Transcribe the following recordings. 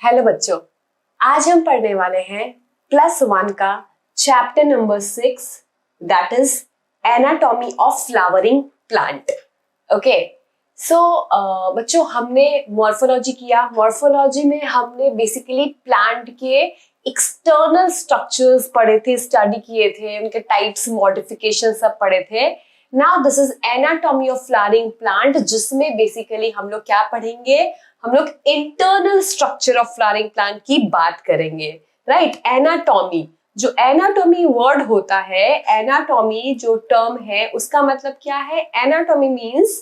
Hello बच्चों, आज हम पढ़ने वाले हैं +1 का chapter number 6 that is anatomy of flowering plant. Okay, so बच्चों हमने मॉर्फोलॉजी किया। मॉर्फोलॉजी में हमने बेसिकली प्लांट के एक्सटर्नल स्ट्रक्चर्स पढ़े थे, स्टडी किए थे, उनके टाइप्स, मॉडिफिकेशन सब पढ़े थे। Now this is anatomy of flowering plant, जिसमें बेसिकली हम लोग क्या पढ़ेंगे, हम लोग internal structure of flowering plant की बात करेंगे। राइट, एनाटॉमी, जो एनाटॉमी वर्ड होता है, एनाटॉमी जो टर्म है उसका मतलब क्या है? Anatomy means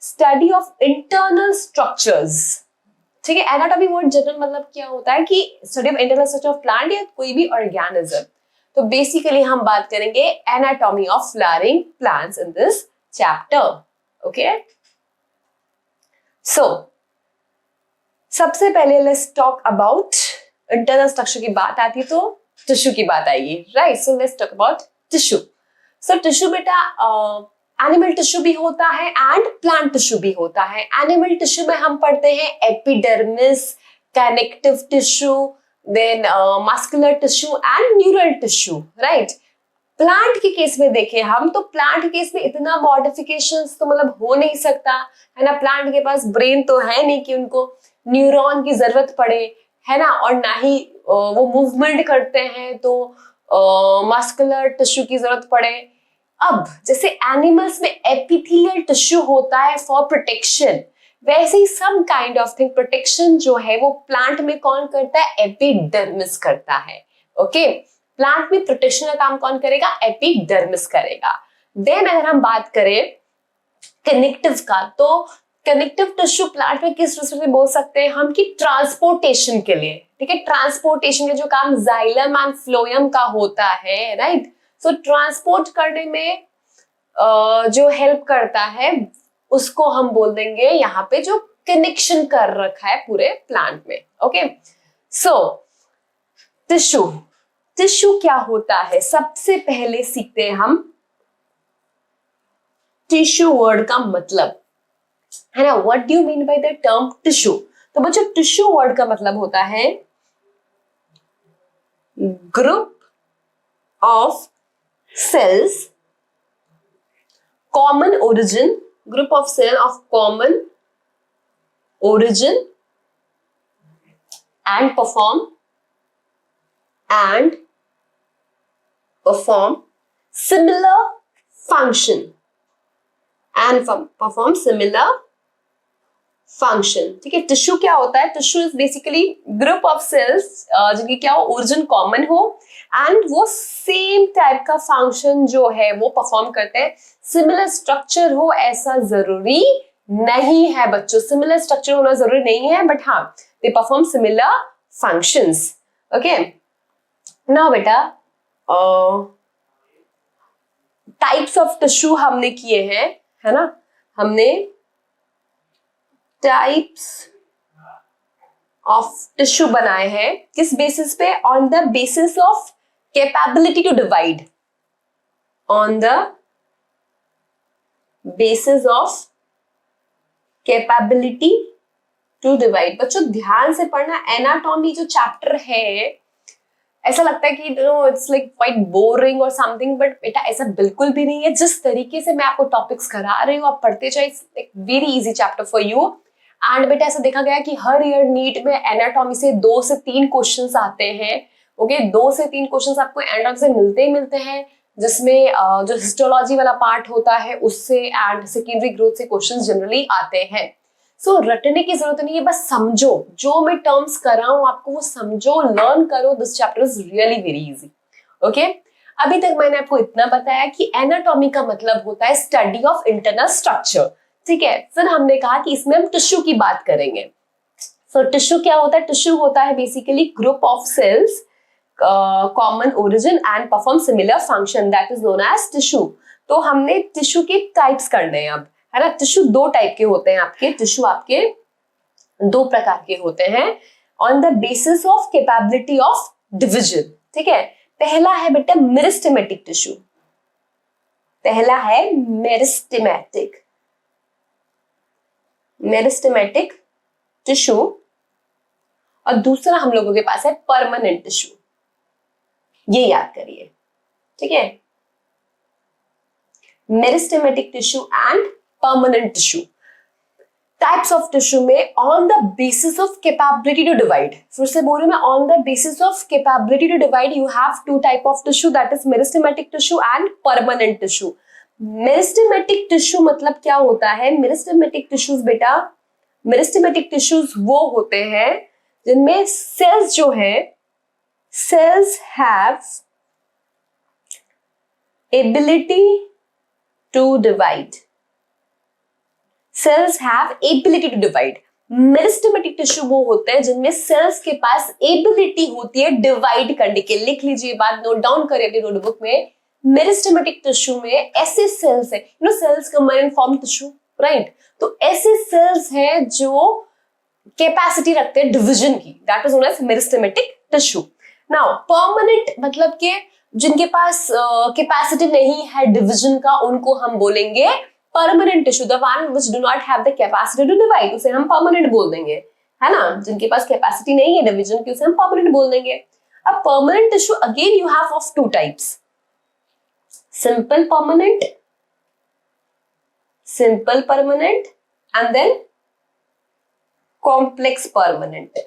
study of internal structures. ठीक है, एनाटॉमी वर्ड जनरल मतलब क्या होता है कि study of internal structure of plant या कोई भी ऑर्गेनिज्म। तो बेसिकली हम बात करेंगे anatomy of flowering plants in this chapter. Okay, so सबसे पहले let's talk about internal structure की बात आती तो टिश्यू की बात आएगी। Right, so let's talk about tissue. So tissue बेटा एनिमल टिश्यू भी होता है एंड प्लांट टिश्यू भी होता है। एनिमल टिश्यू में हम पढ़ते हैं epidermis, connective tissue, then muscular tissue and neural tissue. Right, plant के केस में देखें हम तो प्लांट के केस में इतना मॉडिफिकेशंस तो मतलब हो नहीं सकता है ना। प्लांट के पास ब्रेन तो है नहीं कि उनको न्यूरॉन की जरूरत पड़े, है ना, और ना ही वो मूवमेंट करते हैं तो मस्कुलर टिश्यू की जरूरत पड़े। अब जैसे एनिमल्स में एपिथेलियल टिश्यू होता है फॉर प्रोटेक्शन, वैसे ही some kind of thing protection जो है वो प्लांट में कौन करता है? एपिडर्मिस करता है। ओके, प्लांट में प्रोटेक्शन का काम कौन करेगा? एपिडर्मिस करेगा। देन अगर हम बात करें कनेक्टिव का, तो कनेक्टिव टिश्यू प्लांट में किस तरह से बोल सकते हैं हम कि ट्रांसपोर्टेशन के लिए। ठीक है, ट्रांसपोर्टेशन के जो काम जाइलम एंड फ्लोएम का होता है। राइट, सो ट्रांसपोर्ट करने में जो हेल्प करता है उसको हम बोल देंगे यहाँ पे जो कनेक्शन कर रखा है पूरे प्लांट में। ओके, सो टिश्यू, टिश्यू क्या होता है सबसे पहले सीखते हैं हम टिश्यू वर्ड का मतलब, है ना। What do you mean by the term tissue? तो बच्चों टिश्यू वर्ड का मतलब होता है group of cells common origin, group of cell of common origin and perform similar function and perform similar function। ठीक है, टिश्यू क्या होता है? Tissue is basically group of cells जिनकी क्या हो, ओरिजिन कॉमन हो एंड वो सेम टाइप का फंक्शन जो है वो परफॉर्म करते हैं। सिमिलर स्ट्रक्चर हो ऐसा जरूरी नहीं है बच्चों, सिमिलर स्ट्रक्चर होना जरूरी नहीं है, बट हाँ they perform similar functions. Okay, now बेटा टाइप्स ऑफ टिश्यू हमने किए हैं, है ना। हमने टाइप्स ऑफ टिश्यू बनाए हैं किस बेसिस पे? On the basis of capability to divide, on the basis of capability to divide. बच्चों ध्यान से पढ़ना, एनाटॉमी जो चैप्टर है ऐसा लगता है कि इट्स लाइक क्वाइट बोरिंग और समथिंग, बट बेटा ऐसा बिल्कुल भी नहीं है। जिस तरीके से मैं आपको टॉपिक्स करा रही हूँ आप पढ़ते जाए, it's like very easy chapter for you. And बेटा ऐसा देखा गया कि हर ईयर नीट में एनाटॉमी से 2 से 3 क्वेश्चंस आते हैं। ओके, 2 से 3 क्वेश्चंस आपको एनाटॉमी से मिलते ही मिलते हैं, जिसमें जो हिस्टोलॉजी वाला पार्ट होता है उससे एंड सेकेंडरी ग्रोथ से क्वेश्चंस जनरली आते हैं। सो रटने की जरूरत नहीं है, बस समझो जो मैं टर्म्स कर रहा हूं आपको वो समझो, लर्न करो। This chapter is really very easy. Okay, अभी तक मैंने आपको इतना बताया कि एनाटॉमी का मतलब होता है स्टडी ऑफ इंटरनल स्ट्रक्चर। ठीक है, फिर हमने कहा कि इसमें हम टिश्यू की बात करेंगे। सो टिश्यू क्या होता है? टिश्यू होता है basically group of cells common origin and perform similar function, that is known as tissue. तो हमने टिश्यू के टाइप्स करने हैं अब, है ना। टिश्यू 2 टाइप के होते हैं आपके, टिश्यू आपके 2 प्रकार के होते हैं on the basis of capability of division. ठीक है, पहला है बेटा मेरिस्टेमेटिक टिश्यू, पहला है मेरिस्टेमेटिक टिश्यू और दूसरा हम लोगों के पास है परमानेंट टिश्यू। ये याद करिए, ठीक है, meristematic tissue and permanent tissue. Types of tissue में on the basis of capability to divide, फिर से बोलूं मैं, on the basis of capability to divide you have two type of tissue, that is meristematic tissue and permanent tissue. Meristematic tissue मतलब क्या होता है? Meristematic tissues बेटा, meristematic tissues वो होते हैं जिनमें सेल्स जो है, cells have ability to divide, cells have ability to divide. Meristematic tissue वो होते हैं जिनमें सेल्स के पास एबिलिटी होती है डिवाइड करने की। लिख लीजिए बात, नोट डाउन करिए अपनी नोटबुक में। मेरिस्टेमेटिक टिश्यू में ऐसे सेल्स है, you know cells combine form tissue, right? तो ऐसे सेल्स हैं जो कैपेसिटी रखते हैं डिवीजन की, that is known as meristematic tissue. Now permanent मतलब के जिनके पास कैपेसिटी नहीं है डिवीजन का, उनको हम बोलेंगे permanent tissue. The one which do not have the capacity to divide, उसे हम परमानेंट बोल देंगे, है ना? जिनके पास कैपेसिटी नहीं है डिवीजन की, उसे हम परमानेंट बोल देंगे। अब permanent tissue again you have of two types, simple permanent, simple permanent and then complex permanent.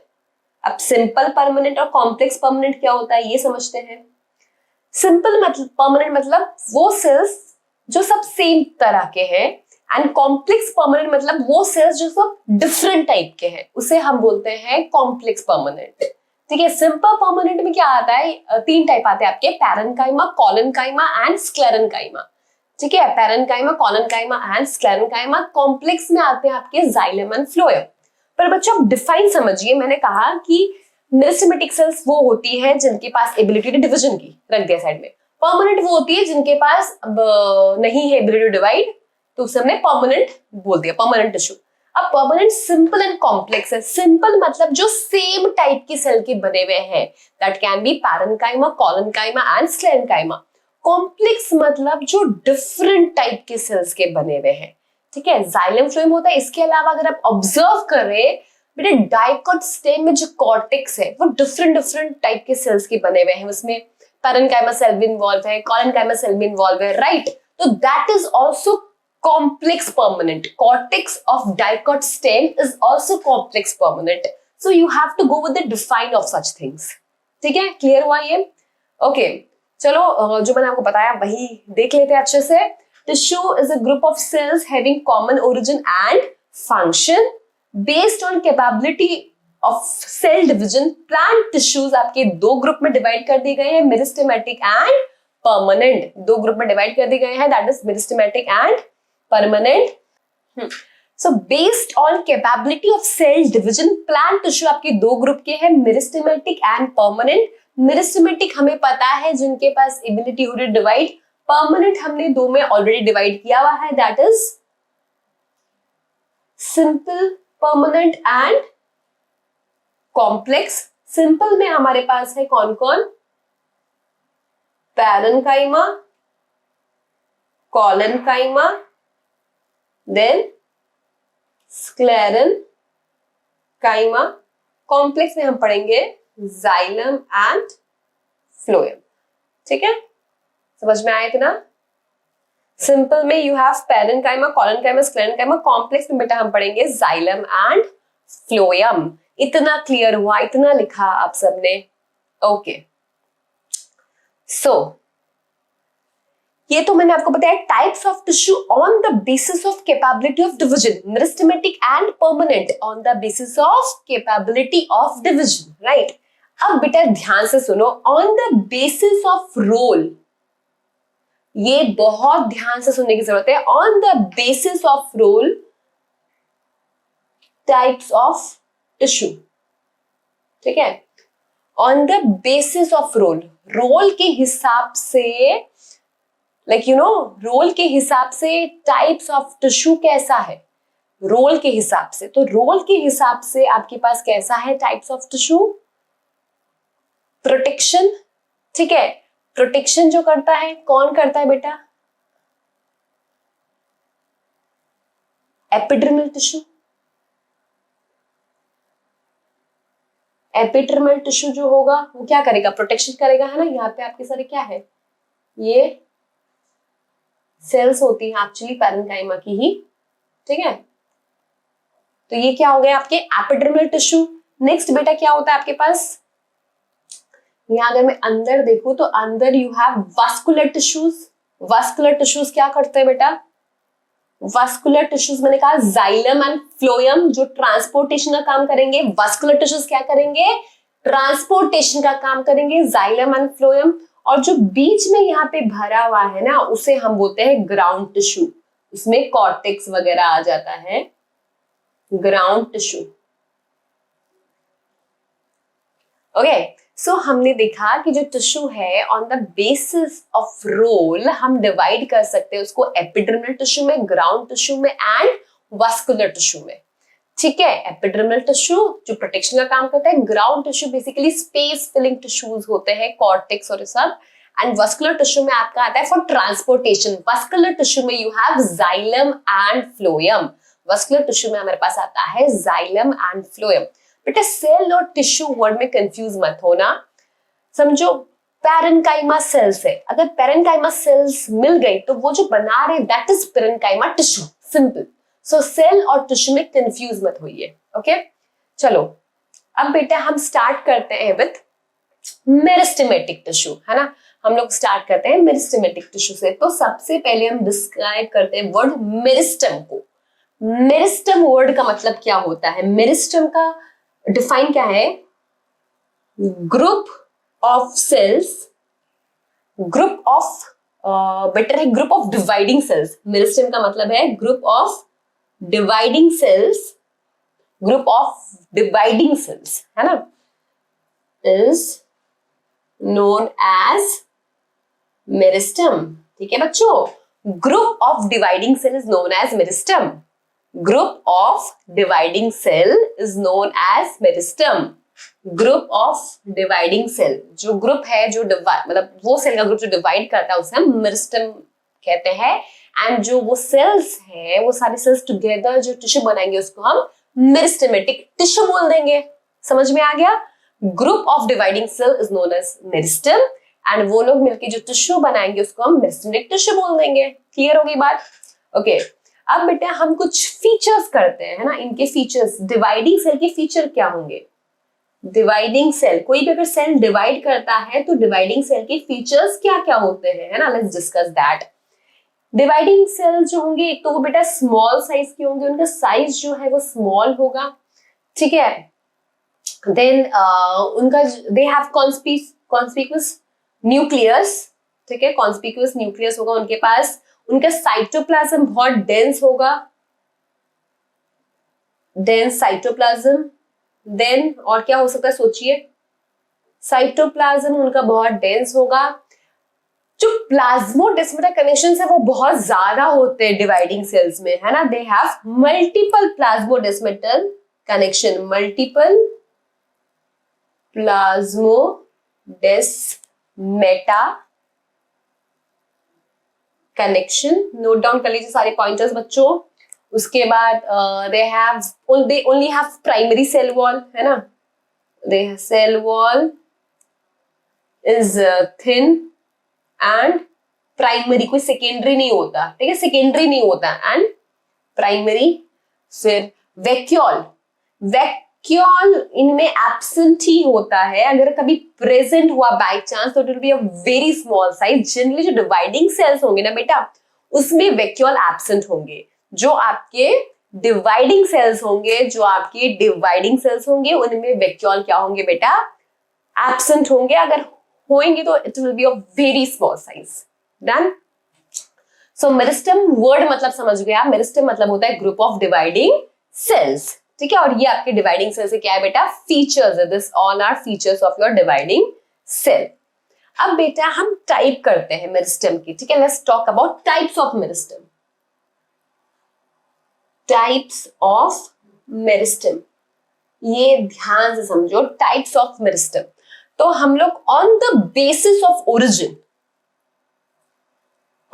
अब सिंपल परमानेंट और कॉम्प्लेक्स परमानेंट क्या होता है ये समझते हैं। सिंपल मतलब परमानेंट मतलब वो सेल्स जो सब सेम तरह के हैं, एंड कॉम्प्लेक्स परमानेंट मतलब वो सेल्स जो सब डिफरेंट टाइप के हैं, उसे हम बोलते हैं कॉम्प्लेक्स परमानेंट। ठीक है, सिंपल परमानेंट में क्या आता है? तीन टाइप आते हैं आपके, पैरेन्काइमा, कॉलेनकाइमा एंड स्क्लेरेन्काइमा। ठीक है, parenchyma, collenchyma and sclerenchyma. Complex में आते हैं आपके जाइलम एंड फ्लोएम। पर बच्चों आप डिफाइन समझिए, मैंने कहा कि मेरिस्टेमेटिक सेल्स वो होती है जिनके पास एबिलिटी टू डिवीजन की, रख दिया साइड में। परमानेंट वो होती है जिनके पास नहीं है एबिलिटी टू डिवाइड, तो उसे हमने परमानेंट बोल दिया, परमानेंट टिश्यू। अब परमानेंट सिंपल एंड कॉम्प्लेक्स है। सिंपल मतलब जो सेम टाइप की सेल के बने हुए हैं, that can be parenchyma, collenchyma and sclerenchyma. Complex मतलब जो डिफरेंट टाइप के सेल्स के बने हुए हैं। ठीक है, जाइलम फ्लोएम होता है। इसके अलावा अगर आप ऑब्जर्व करें बेटे, डाइकोट स्टेम में जो कॉर्टेक्स है वो डिफरेंट डिफरेंट टाइप के सेल्स के बने हुए हैं। उसमें पैरेन्काइमा सेल भी इन्वॉल्व है, कॉलेनकाइमा सेल भी इन्वॉल्व है, राइट? तो that is also complex permanent. Cortex of dicot stem is also complex permanent. So you have to go with the define of such things. ठीक है, clear हुआ ये? Okay, चलो जो मैंने आपको बताया वही देख लेते हैं अच्छे से। Tissue is a group of cells having common origin and function based on capability of cell division. Plant tissues आपके दो ग्रुप में डिवाइड कर दिए गए हैं, मेरिस्टेमेटिक एंड परमानेंट। दो ग्रुप में डिवाइड कर दिए गए हैं, that is meristematic and permanent. So based on capability of cell division, plant tissue आपके दो ग्रुप के हैं, मेरिस्टेमेटिक एंड परमानेंट। मेरिस्टेमेटिक हमें पता है जिनके पास एबिलिटी हो डिवाइड, परमानेंट हमने दो में ऑलरेडी डिवाइड किया हुआ है, that is simple permanent and complex. Simple में हमारे पास है कौन कौन? Parenchyma, collenchyma, then sclerenchyma. Complex में हम पढ़ेंगे जाइलम एंड फ्लोएम। ठीक है, समझ में आया इतना? सिंपल में you have parenchyma, collenchyma, sclerenchyma. Complex में बेटा हम पढ़ेंगे जाइलम एंड फ्लोएम। इतना क्लियर हुआ? इतना लिखा आप सबने? ओके, सो ये तो मैंने आपको बताया types of tissue on the basis of capability of division, meristematic and permanent on the basis of capability of division, right? अब बेटा ध्यान से सुनो, on the basis of role, ये बहुत ध्यान से सुनने की जरूरत है। On the basis of role, types of tissue. ठीक है, on the basis of role, role के हिसाब से, लाइक यू नो, रोल के हिसाब से टाइप्स ऑफ टिश्यू कैसा है, रोल के हिसाब से। तो रोल के हिसाब से आपके पास कैसा है टाइप्स ऑफ टिश्यू? प्रोटेक्शन। ठीक है, प्रोटेक्शन जो करता है, कौन करता है बेटा? Epidermal tissue. एपिडर्मल टिश्यू जो होगा वो क्या करेगा, प्रोटेक्शन करेगा, है ना। यहाँ पे आपके सारे क्या है, ये सेल्स होती हैं एक्चुअली पैरेन्काइमा की ही, ठीक है। तो ये क्या हो गया आपके एपिडर्मल टिश्यू। नेक्स्ट बेटा क्या होता है आपके पास, यहाँ अगर मैं अंदर देखूं तो अंदर you have vascular tissues. Vascular tissues क्या करते हैं बेटा, वास्कुलर टिश्यूज मैंने कहा जाइलम एंड फ्लोएम जो ट्रांसपोर्टेशन का काम करेंगे। वास्कुलर टिश्यूज क्या करेंगे, ट्रांसपोर्टेशन का काम करेंगे, जाइलम एंड फ्लोएम। और जो बीच में यहाँ पे भरा हुआ है ना उसे हम बोलते हैं ग्राउंड टिश्यू, इसमें कॉर्टेक्स वगैरह आ जाता है, ग्राउंड टिश्यू। ओके, सो हमने देखा कि जो टिश्यू है on the basis of role हम डिवाइड कर सकते हैं उसको एपिडर्मल टिश्यू में, ग्राउंड टिश्यू में एंड वास्कुलर टिश्यू में, ठीक है। एपिडर्मल टिश्यू जो प्रोटेक्शन का काम करता है, ground tissue basically space filling tissues होते हैं, कॉर्टेक्स और ये सब, एंड वास्कुलर टिश्यू में आपका आता है फॉर ट्रांसपोर्टेशन। वास्कुलर टिश्यू में you have xylem and phloem. Vascular tissue में हमारे पास आता है जाइलम एंड फ्लोएम। बेटा सेल और टिश्यू वर्ड में कंफ्यूज मत होना, समझो पैरेन्काइमा सेल्स है, अगर पैरेन्काइमा सेल्स मिल गई तो वो जो बना रहे that is parenchyma tissue, simple. So cell और टिश्यू में कंफ्यूज मत होइए, ओके। चलो अब बेटा हम स्टार्ट करते हैं विथ मेरिस्टेमेटिक टिश्यू, है ना। हम लोग स्टार्ट करते हैं मेरिस्टेमेटिक टिश्यू से। तो सबसे पहले हम डिस्क्राइब करते हैं वर्ड मेरिस्टम को। मेरिस्टम वर्ड का मतलब क्या होता है, मेरिस्टम का डिफाइन क्या है, group of cells, group of better है group of dividing cells. Meristem का मतलब है group of dividing cells, group of dividing cells, है ना, इज नोन एज मेरिस्टम, ठीक है बच्चों। Group of dividing cell is known as meristem, group of dividing cell is known as meristem. Group of dividing cell, जो group है जो मतलब वो सेल का ग्रुप जो डिवाइड करता है उसे हम मेरिस्टम कहते हैं। एंड जो वो सेल्स है वो सारे सेल्स टुगेदर जो टिश्यू बनाएंगे उसको हम मेरिस्टेमेटिक टिश्यू बोल देंगे। समझ में आ गया, group of dividing cell is known as meristem and वो लोग मिलकर जो टिश्यू बनाएंगे उसको हम मेरिस्टेमेटिक टिश्यू बोल देंगे। क्लियर होगी बात, ओके। अब बेटा हम कुछ फीचर्स करते हैं, है ना, इनके फीचर्स। डिवाइडिंग सेल के फीचर क्या होंगे, डिवाइडिंग सेल, कोई भी अगर सेल डिवाइड करता है तो डिवाइडिंग सेल के फीचर्स क्या क्या होते हैं, है ना, let's discuss that. Dividing cell जो होंगे एक तो वो बेटा स्मॉल साइज के होंगे, उनका साइज जो है वो स्मॉल होगा, ठीक है। देन उनका दे हैव कॉन्स्पिक्यूअस न्यूक्लियस, ठीक है, कॉन्स्पिक्यूअस न्यूक्लियस होगा उनके पास। उनका साइटोप्लाज्म बहुत डेंस होगा, डेंस साइटोप्लाज्म। देन और क्या हो सकता है सोचिए, साइटोप्लाज्म उनका बहुत डेंस होगा। जो प्लाज्मोडेस्माटा कनेक्शंस है वो बहुत ज्यादा होते हैं डिवाइडिंग सेल्स में, है ना। They have multiple plasmodesmatal connection, multiple plasmodesmata connection. Note down कर लीजिए सारे पॉइंटर्स बच्चों। उसके बाद they only have primary cell wall, है ना, they cell wall is thin and primary, कोई सेकेंडरी नहीं होता, ठीक है, सेकेंडरी नहीं होता एंड प्राइमरी। फिर वैक्यूल, वैक्यूल इनमें एब्सेंट ही होता है, अगर कभी प्रेजेंट हुआ बाय चांस तो it will be a very small size. Generally जो डिवाइडिंग सेल्स होंगे ना बेटा उसमें वैक्यूल एब्सेंट होंगे। जो आपके डिवाइडिंग सेल्स होंगे, जो आपके डिवाइडिंग सेल्स होंगे उनमें वैक्यूल क्या होंगे बेटा, एब्सेंट होंगे। अगर होंगे तो it will be a very small size. Done. So meristem word मतलब समझ गया, मेरिस्टम मतलब होता है ग्रुप ऑफ डिवाइडिंग सेल्स, ठीक है। और ये आपके डिवाइडिंग सेल से क्या है बेटा, फीचर्स है। This all are features of your dividing cell. अब बेटा हम टाइप करते हैं मेरिस्टम की, ठीक है। Let's talk about types of meristem. Types of meristem, ये ध्यान से समझो, टाइप्स ऑफ मेरिस्टम। तो हम लोग on the basis of origin,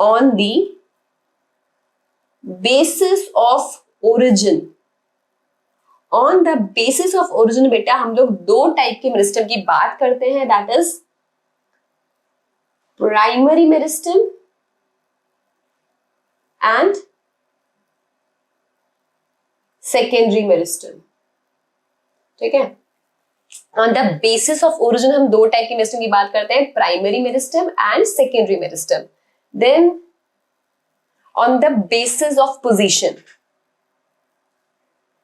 on the basis of origin on the basis of origin बेटा हम लोग दो टाइप के मेरिस्टम की बात करते हैं, that is primary meristem and secondary meristem. ठीक है, on the basis of origin हम दो टाइप के मेरिस्टम की बात करते हैं, primary meristem and secondary meristem. Then on the basis of position,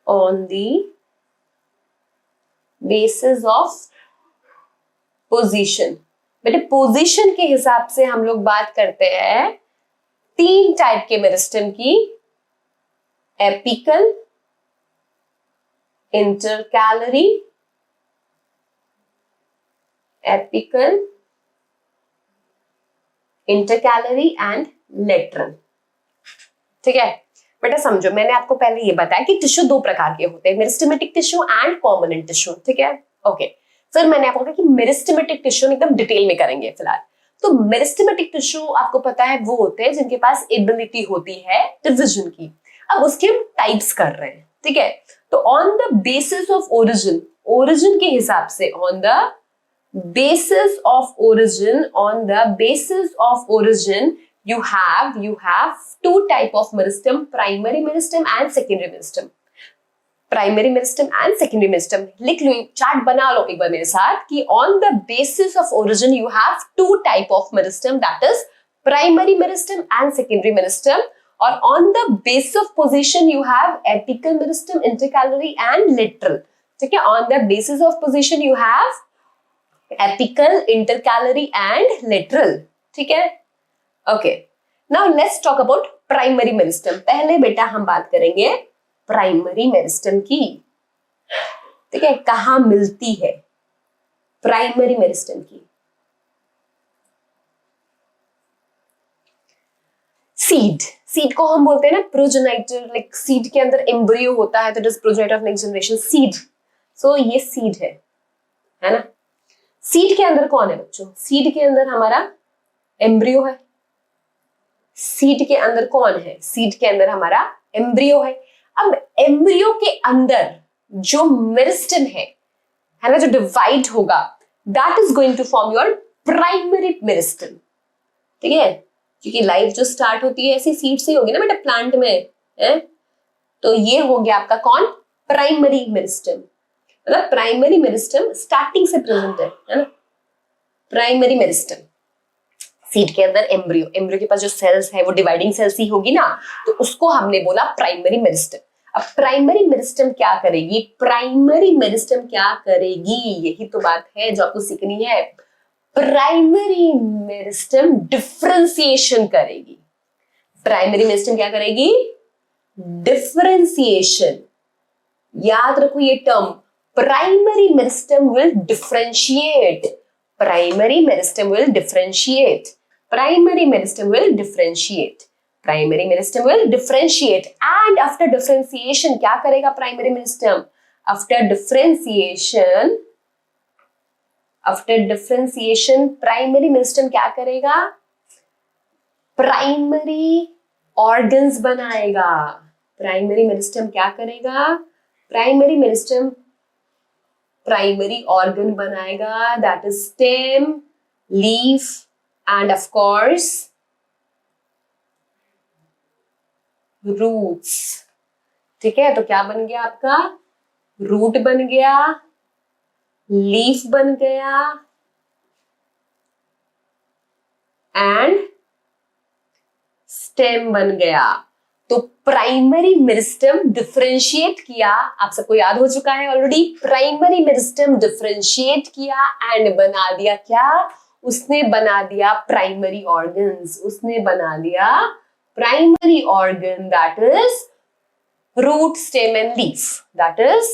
on the basis of position, बेटे पोजीशन के हिसाब से हम लोग बात करते हैं तीन टाइप के मेरिस्टम की, apical, intercalary, apical, intercalary and lateral. ठीक है बेटा, समझो मैंने आपको पहले ये बताया कि टिश्यू दो प्रकार के होते हैं, meristematic tissue and permanent tissue. ठीक है, ओके। फिर मैंने आपको कहा कि मेरिस्टेमेटिक टिश्यू एकदम डिटेल में करेंगे फिलहाल। तो मेरिस्टेमेटिक टिश्यू आपको पता है वो होते हैं जिनके पास एबिलिटी होती है डिवीजन की। अब उसके हम टाइप्स कर रहे हैं। ठीक है, तो on the basis of origin, origin के हिसाब से, on the basis of origin, on the basis of origin you have two type of meristem, primary meristem and secondary meristem, primary meristem and secondary meristem। लिख लो, chart बना लो एक बार मेरे साथ कि on the basis of origin you have two type of meristem, that is primary meristem and secondary meristem, और on the basis of position you have apical meristem, intercalary and lateral। ठीक है, on the basis of position you have apical, intercalary and lateral। ठीक है, okay. Now let's talk about primary meristem. पहले बेटा हम बात करेंगे प्राइमरी मेरिस्टम की। ठीक है, कहां मिलती है प्राइमरी मेरिस्टम की? सीड को हम बोलते हैं ना प्रोजेनाइटर, लाइक सीड के अंदर एम्ब्रियो होता है, तो it is progenitor of next generation, seed. सो ये सीड है ना। सीड के अंदर कौन है बच्चों? सीड के अंदर हमारा एम्ब्रियो है। सीड के अंदर कौन है? सीड के अंदर हमारा एम्ब्रियो है। अब एम्ब्रियो के अंदर जो मेरिस्टम है ना, जो डिवाइड होगा, that is going to form your primary meristem. ठीक है, क्योंकि लाइफ जो स्टार्ट होती है ऐसी सीड से ही होगी ना बेटा, प्लांट में है। तो ये हो गया आपका कौन? Primary meristem. मतलब प्राइमरी मेरिस्टम स्टार्टिंग से प्रेजेंट है ना, प्राइमरी मेरिस्टम। सीड के अंदर एम्ब्रियो, एम्ब्रियो के पास जो सेल्स है वो डिवाइडिंग सेल्स ही होगी ना, तो उसको हमने बोला प्राइमरी मेरिस्टम। अब प्राइमरी मेरिस्टम क्या करेगी? प्राइमरी मेरिस्टम क्या करेगी, यही तो बात है जो आपको सीखनी है। प्राइमरी मेरिस्टम डिफरेंशिएशन करेगी। प्राइमरी मेरिस्टम क्या करेगी? डिफरेंशिएशन। याद रखो ये term, primary meristem will differentiate, primary meristem will differentiate, primary meristem will differentiate, primary meristem will differentiate, and after differentiation क्या करेगा primary meristem? after differentiation primary meristem क्या करेगा? primary organs बनाएगा। primary meristem क्या करेगा? primary meristem प्राइमरी ऑर्गन बनाएगा, that is stem, leaf and of course roots. ठीक है, तो क्या बन गया आपका? रूट बन गया, लीफ बन गया एंड स्टेम बन गया। तो प्राइमरी मेरिस्टम डिफरेंशिएट किया, आप सबको याद हो चुका है ऑलरेडी। प्राइमरी मेरिस्टम डिफरेंशिएट किया एंड बना दिया क्या? उसने बना दिया प्राइमरी ऑर्गन्स, उसने बना दिया primary organ, that is root, stem and leaf, that is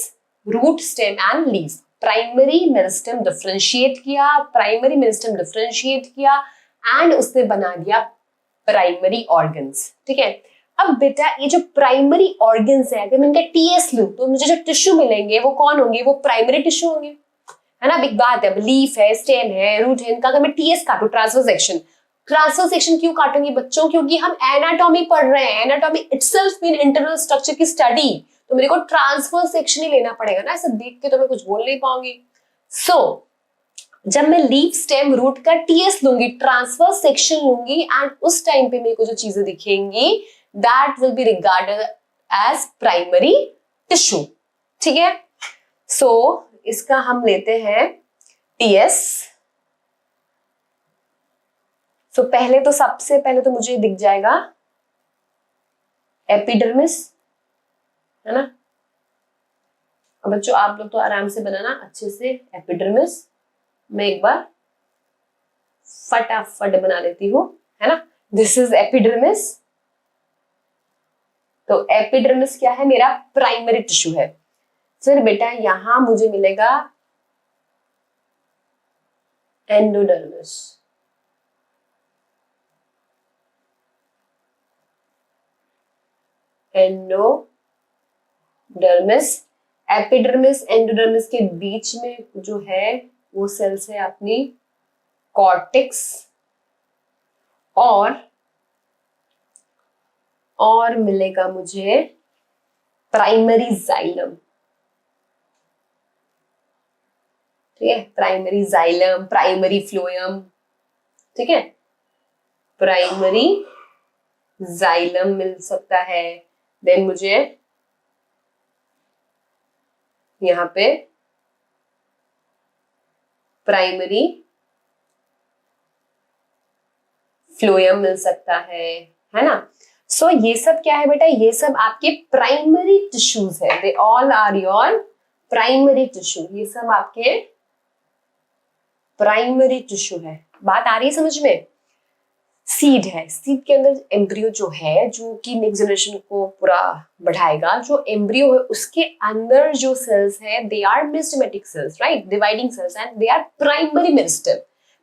root, stem and leaf. Primary meristem differentiate किया, प्राइमरी मेरिस्टम डिफरेंशिएट किया एंड उसने बना दिया प्राइमरी ऑर्गन्स। ठीक है, अब बेटा ये जो प्राइमरी ऑर्गन्स है, अगर मैं इनका टीएस लूं तो मुझे जो टिश्यू मिलेंगे वो कौन होंगे? वो प्राइमरी टिश्यू होंगे, है ना। बिग बात है, लीफ है, स्टेम है, रूट है, इनका अगर मैं टीएस काटूं, ट्रांसफर सेक्शन, ट्रांसफर सेक्शन क्यों काटूंगी बच्चों? क्योंकि हम एनाटॉमी पढ़ रहे हैं। Anatomy itself mean internal structure की स्टडी, तो मेरे को ट्रांसफर सेक्शन ही लेना पड़ेगा ना, ऐसे देख के तो मैं कुछ बोल नहीं पाऊंगी। सो जब मैं लीफ स्टेम रूट का टीएस लूंगी, ट्रांसफर सेक्शन लूंगी, एंड उस टाइम पे मेरे को जो चीजें दिखेंगी that will be regarded as primary tissue. ठीक है, सो इसका हम लेते हैं टीएस। सो पहले तो सबसे पहले तो मुझे दिख जाएगा एपिडर्मिस, है ना। अब बच्चों आप लोग तो आराम से बनाना अच्छे से एपिडर्मिस। मैं एक बार फटाफट बना लेती हूँ, है ना। This is epidermis. तो एपिडर्मिस क्या है, मेरा प्राइमरी टिश्यू है। फिर बेटा यहां मुझे मिलेगा एंडोडर्मिस। एंडोडर्मिस, एपिडर्मिस एंडोडर्मिस के बीच में जो है वो सेल्स है अपनी कॉर्टेक्स और मिलेगा मुझे प्राइमरी जाइलम। ठीक है, प्राइमरी जाइलम, प्राइमरी फ्लोएम। ठीक है, प्राइमरी जाइलम मिल सकता है। देन मुझे यहां पे प्राइमरी फ्लोएम मिल सकता है ना। सो ये सब क्या है बेटा, ये सब आपके प्राइमरी टिश्यूज है। They all are your primary tissue. ये सब आपके प्राइमरी टिश्यू है। बात आ रही है समझ में। सीड है, सीड के अंदर एम्ब्रियो जो है, जो कि नेक्स्ट जनरेशन को पूरा बढ़ाएगा। जो एम्ब्रियो है उसके अंदर जो सेल्स है they are meristematic cells, right, dividing cells, and they are primary meristem.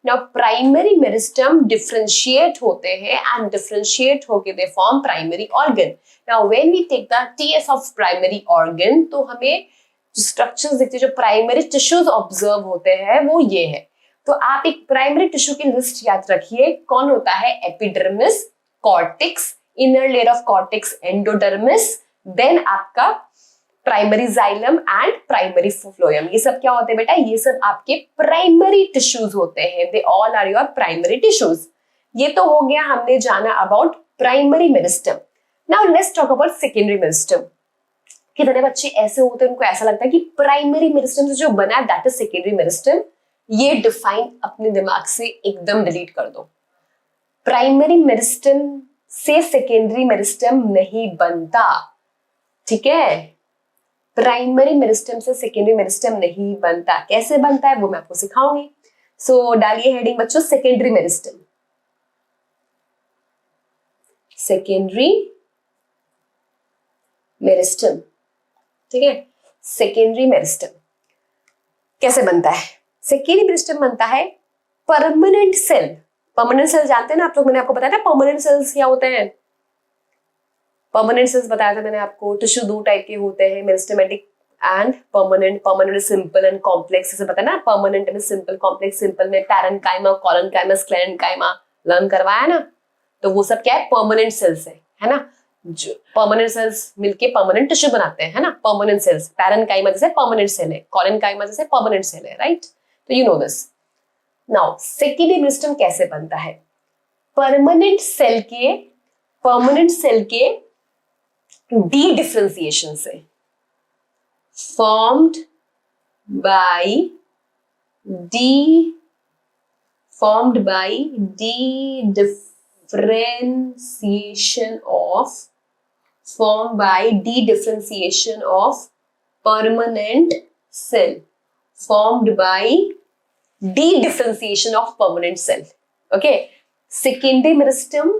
Now primary meristem differentiate होते हैं एंड डिफरेंशिएट होके they form primary organ. Now when we take the TS of primary organ तो हमें जो structures दिखते हैं, जो primary tissues observe होते हैं वो ये है। तो आप एक प्राइमरी टिश्यू की लिस्ट याद रखिए। कौन होता है, epidermis, cortex, inner layer of cortex endodermis, then आपका primary xylem and primary phloem. ये सब क्या होते हैं बेटा, ये सब आपके प्राइमरी टिश्यूज होते हैं। They all are your primary tissues. ये तो हो गया, हमने जाना about primary meristem. Now let's talk about secondary meristem. कितने बच्चे ऐसे होते हैं उनको ऐसा लगता है कि प्राइमरी मेरिस्टेम से जो बना दैट इज सेकेंडरी मेरिस्टेम। ये डिफाइन अपने दिमाग से एकदम डिलीट कर दो। प्राइमरी मेरिस्टेम से सेकेंडरी मेरिस्टेम नहीं बनता। ठीक है, प्राइमरी मेरिस्टेम से सेकेंडरी मेरिस्टेम नहीं बनता। कैसे बनता है वो मैं आपको सिखाऊंगी। सो डालिए हेडिंग बच्चों, सेकेंडरी मेरिस्टेम। सेकेंडरी मेरिस्टेम, ठीक है, सेकेंडरी मेरिस्टेम कैसे बनता है। सेकेंडरी मेरिस्टेम बनता है परमानेंट सेल। परमानेंट सेल जानते हैं ना आप लोग, मैंने आपको बताया था परमानेंट सेल्स क्या होते हैं। परमानेंट सेल्स बताया था मैंने आपको। टिश्यू दो टाइप के होते हैं, meristematic and permanent. Permanent simple and complex, जैसे पता है ना, परमानेंट में सिंपल, कॉम्प्लेक्स सिंपल में पैरेन्काइमा, कोलेनकाइमा, स्क्लेरेन्काइमा लर्न करवाया ना। तो वो सब क्या है, परमानेंट सेल्स है ना। जो परमानेंट सेल्स मिलके परमानेंट टिश्यू बनाते हैं, है ना। परमानेंट सेल्स, पैरेन्काइमा जैसे परमानेंट सेल है, कोलेनकाइमा जैसे परमानेंट सेल है, राइट। तो you know this. Now secondary meristem कैसे बनता है, परमानेंट सेल के डी डिफरेंशिएशन से, formed by differentiation of permanent cell, formed by de-differentiation of permanent cell. Okay, secondary meristem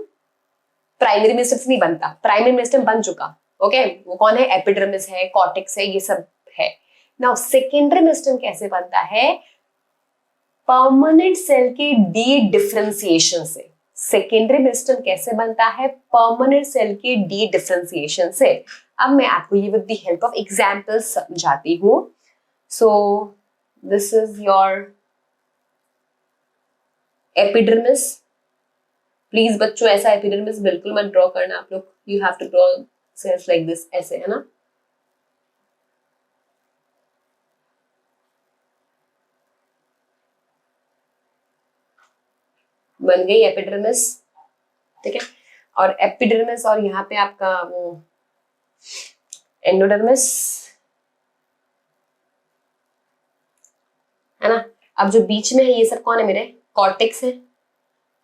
primary meristem से नहीं बनता, प्राइमरी मेरिस्टेम बन चुका। ओके, वो कौन है, एपिडर्मिस है, कॉर्टेक्स है, ये सब है। नाउ सेकेंडरी मेरिस्टेम कैसे बनता है, परमानेंट सेल के डी डिफरेंशिएशन से। सेकेंडरी मेरिस्टेम कैसे बनता है, परमानेंट सेल के डी डिफरेंशिएशन से। अब मैं आपको ये with the help of examples समझाती हूँ। So this is your epidermis. Please बच्चों ऐसा एपिडर्मिस बिल्कुल मत ड्रॉ करना आप लोग। You have to draw cells like this, ऐसे, है ना। बन गई एपिडर्मिस, ठीक है। और एपिडर्मिस और यहाँ पे आपका वो एंडोडर्मिस, है ना। अब जो बीच में है ये सब कौन है मेरे, कॉर्टेक्स है।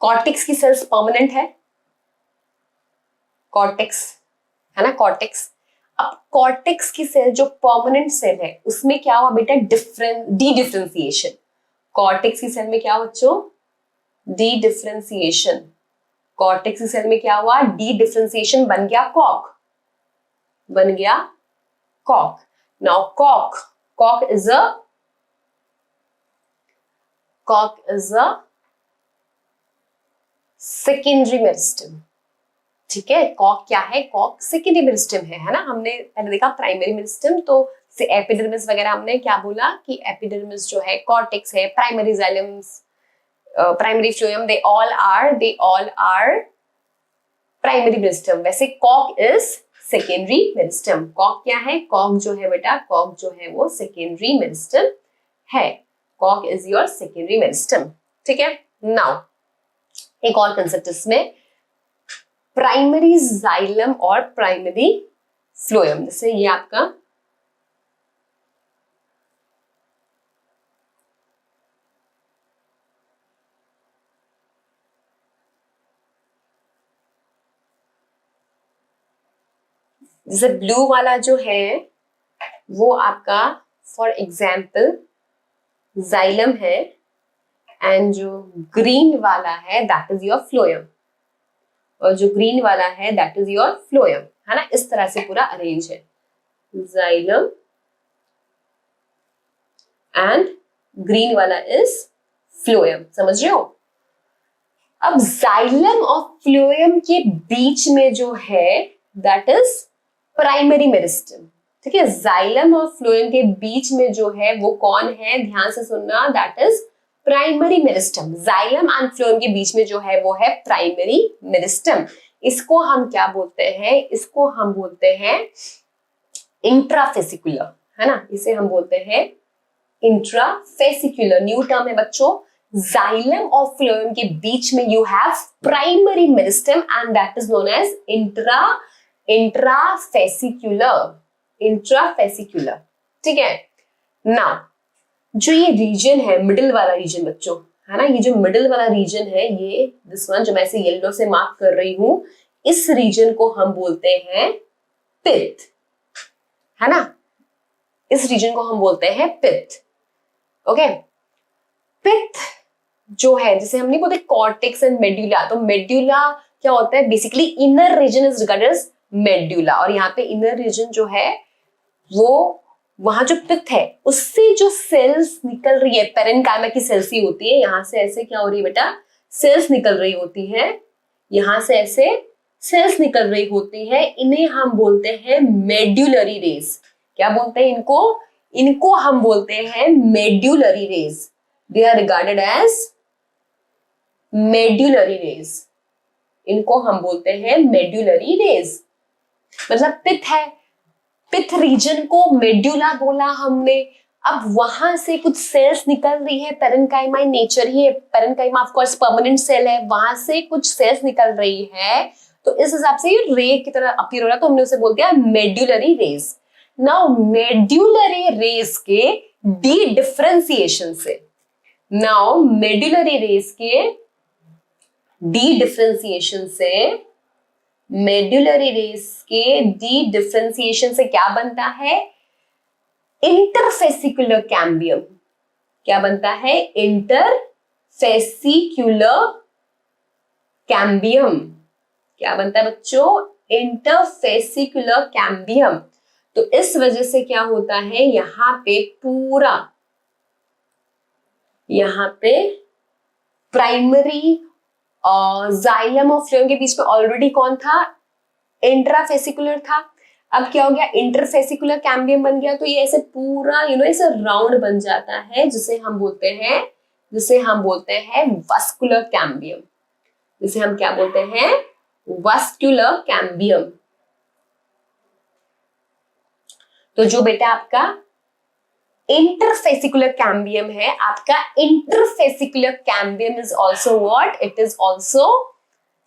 कॉर्टेक्स की सेल्स परमानेंट है, कॉर्टेक्स, है ना, कॉर्टेक्स। अब कॉर्टेक्स की सेल जो परमानेंट सेल है उसमें क्या हुआ बेटा, डी डिफरेंशिएशन। कॉर्टेक्स की सेल में क्या हुआ बच्चों, डी डिफरेंशिएशन। कॉर्टेक्स की सेल में क्या हुआ, डी डिफरेंशिएशन, बन गया कॉक, बन गया Kock. Now Kock is a secondary meristem, ठीक है। कॉक क्या है, कॉक सेकेंडरी मेरिस्टम है ना। हमने पहले देखा प्राइमरी मेरिस्टम, तो एपिडर्मिस वगैरह हमने क्या बोला कि एपिडर्मिस जो है, कॉर्टेक्स है, primary xylems, primary phloem, they all are primary meristem. वैसे कॉक इज सेकेंडरी मेरिस्टम। कॉक क्या है, कॉक जो है बेटा, कॉक जो है वो सेकेंडरी मेरिस्टम है। कॉक इज योर सेकेंडरी मेरिस्टम, ठीक है। नाउ एक और कंसेप्ट इसमें, प्राइमरी जाइलम और प्राइमरी फ्लोएम। जैसे ये आपका जैसे ब्लू वाला जो है वो आपका फॉर एग्जाम्पल जाइलम है, एंड जो ग्रीन वाला है दैट इज योर फ्लोएम, और जो ग्रीन वाला है दैट इज योर फ्लोएम, है ना। इस तरह से पूरा अरेंज है, जाइलम एंड ग्रीन वाला इज फ्लोएम, समझ रहे हो। अब जाइलम और फ्लोएम के बीच में जो है दैट इज प्राइमरी मेरिस्टम, ठीक है। जाइलम और फ्लोएम के बीच में जो है वो कौन है, ध्यान से सुनना, that is primary meristem. Xylem and phloem के बीच में जो है वो है प्राइमरी मेरिस्टम। इसको हम क्या बोलते हैं, इसको हम बोलते हैं इंट्राफेसिकुलर, है ना। इसे हम बोलते हैं इंट्राफेसिकुलर, न्यू टर्म है बच्चों। जाइलम और फ्लोएम के बीच में you have primary meristem and that is known as intrafascicular, ठीक है। नाउ जो ये रीजन है, मिडिल वाला रीजन बच्चों, है ना, ये जो मिडिल वाला रीजन है, ये दिस वन जो मैं ऐसे येलो से मार्क कर रही हूं, इस रीजन को हम बोलते हैं पित्त, है ना। इस रीजन को हम बोलते हैं पित्त, ओके। पित्त जो है, जैसे हम नहीं बोलते कॉर्टेक्स एंड मेड्यूला, तो मेड्यूला क्या होता है, basically inner region is regarded as medulla, और यहाँ पे इनर रीजन जो है वो वहां जो पित्त है उससे जो सेल्स निकल रही है, पेरेन्काइमा की सेल्स ही होती है, यहाँ से ऐसे क्या हो रही है बेटा, सेल्स निकल रही होती है, यहाँ से ऐसे सेल्स निकल रही होती है, इन्हें हम बोलते हैं मेड्यूलरी रेज। क्या बोलते हैं इनको, इनको हम बोलते हैं medullary rays. They are regarded as medullary rays, इनको हम बोलते हैं मेड्यूलरी रेज। मतलब पित्त है, पित्त रीजन को मेड्यूला बोला हमने। अब वहां से कुछ सेल्स निकल रही है, पेरेन्काइमा नेचर ही है, parenchyma of course permanent cell है, वहां से कुछ सेल्स निकल रही है, तो इस हिसाब से ये रे की तरह अपीयर हो रहा है, तो हमने उसे बोल दिया medullary rays. Now medullary rays के डी डिफरेंशिएशन से, नाउ मेड्यूलरी रेज के डी डिफरेंशिएशन से, मेड्यूलरी रेस के डी डिफरेंशिएशन से क्या बनता है, इंटरफेसिकुलर कैम्बियम। क्या बनता है, इंटरफेसिकुलर कैम्बियम। क्या बनता है बच्चों, इंटरफेसिकुलर कैम्बियम। तो इस वजह से क्या होता है, यहां पे पूरा, यहां पे प्राइमरी और जाइलम और फ्लोएम के बीच में ऑलरेडी कौन था, इंट्राफेसिकुलर था। अब क्या हो गया, इंटरफेसिकुलर कैम्बियम बन गया, तो ये ऐसे पूरा ऐसे राउंड बन जाता है, जिसे हम बोलते हैं वस्कुलर कैम्बियम, जिसे हम क्या बोलते हैं, वस्कुलर कैम्बियम। तो जो बेटा आपका इंटरफेसिकुलर कैम्बियम है आपका, interfascicular cambium is also what, it is also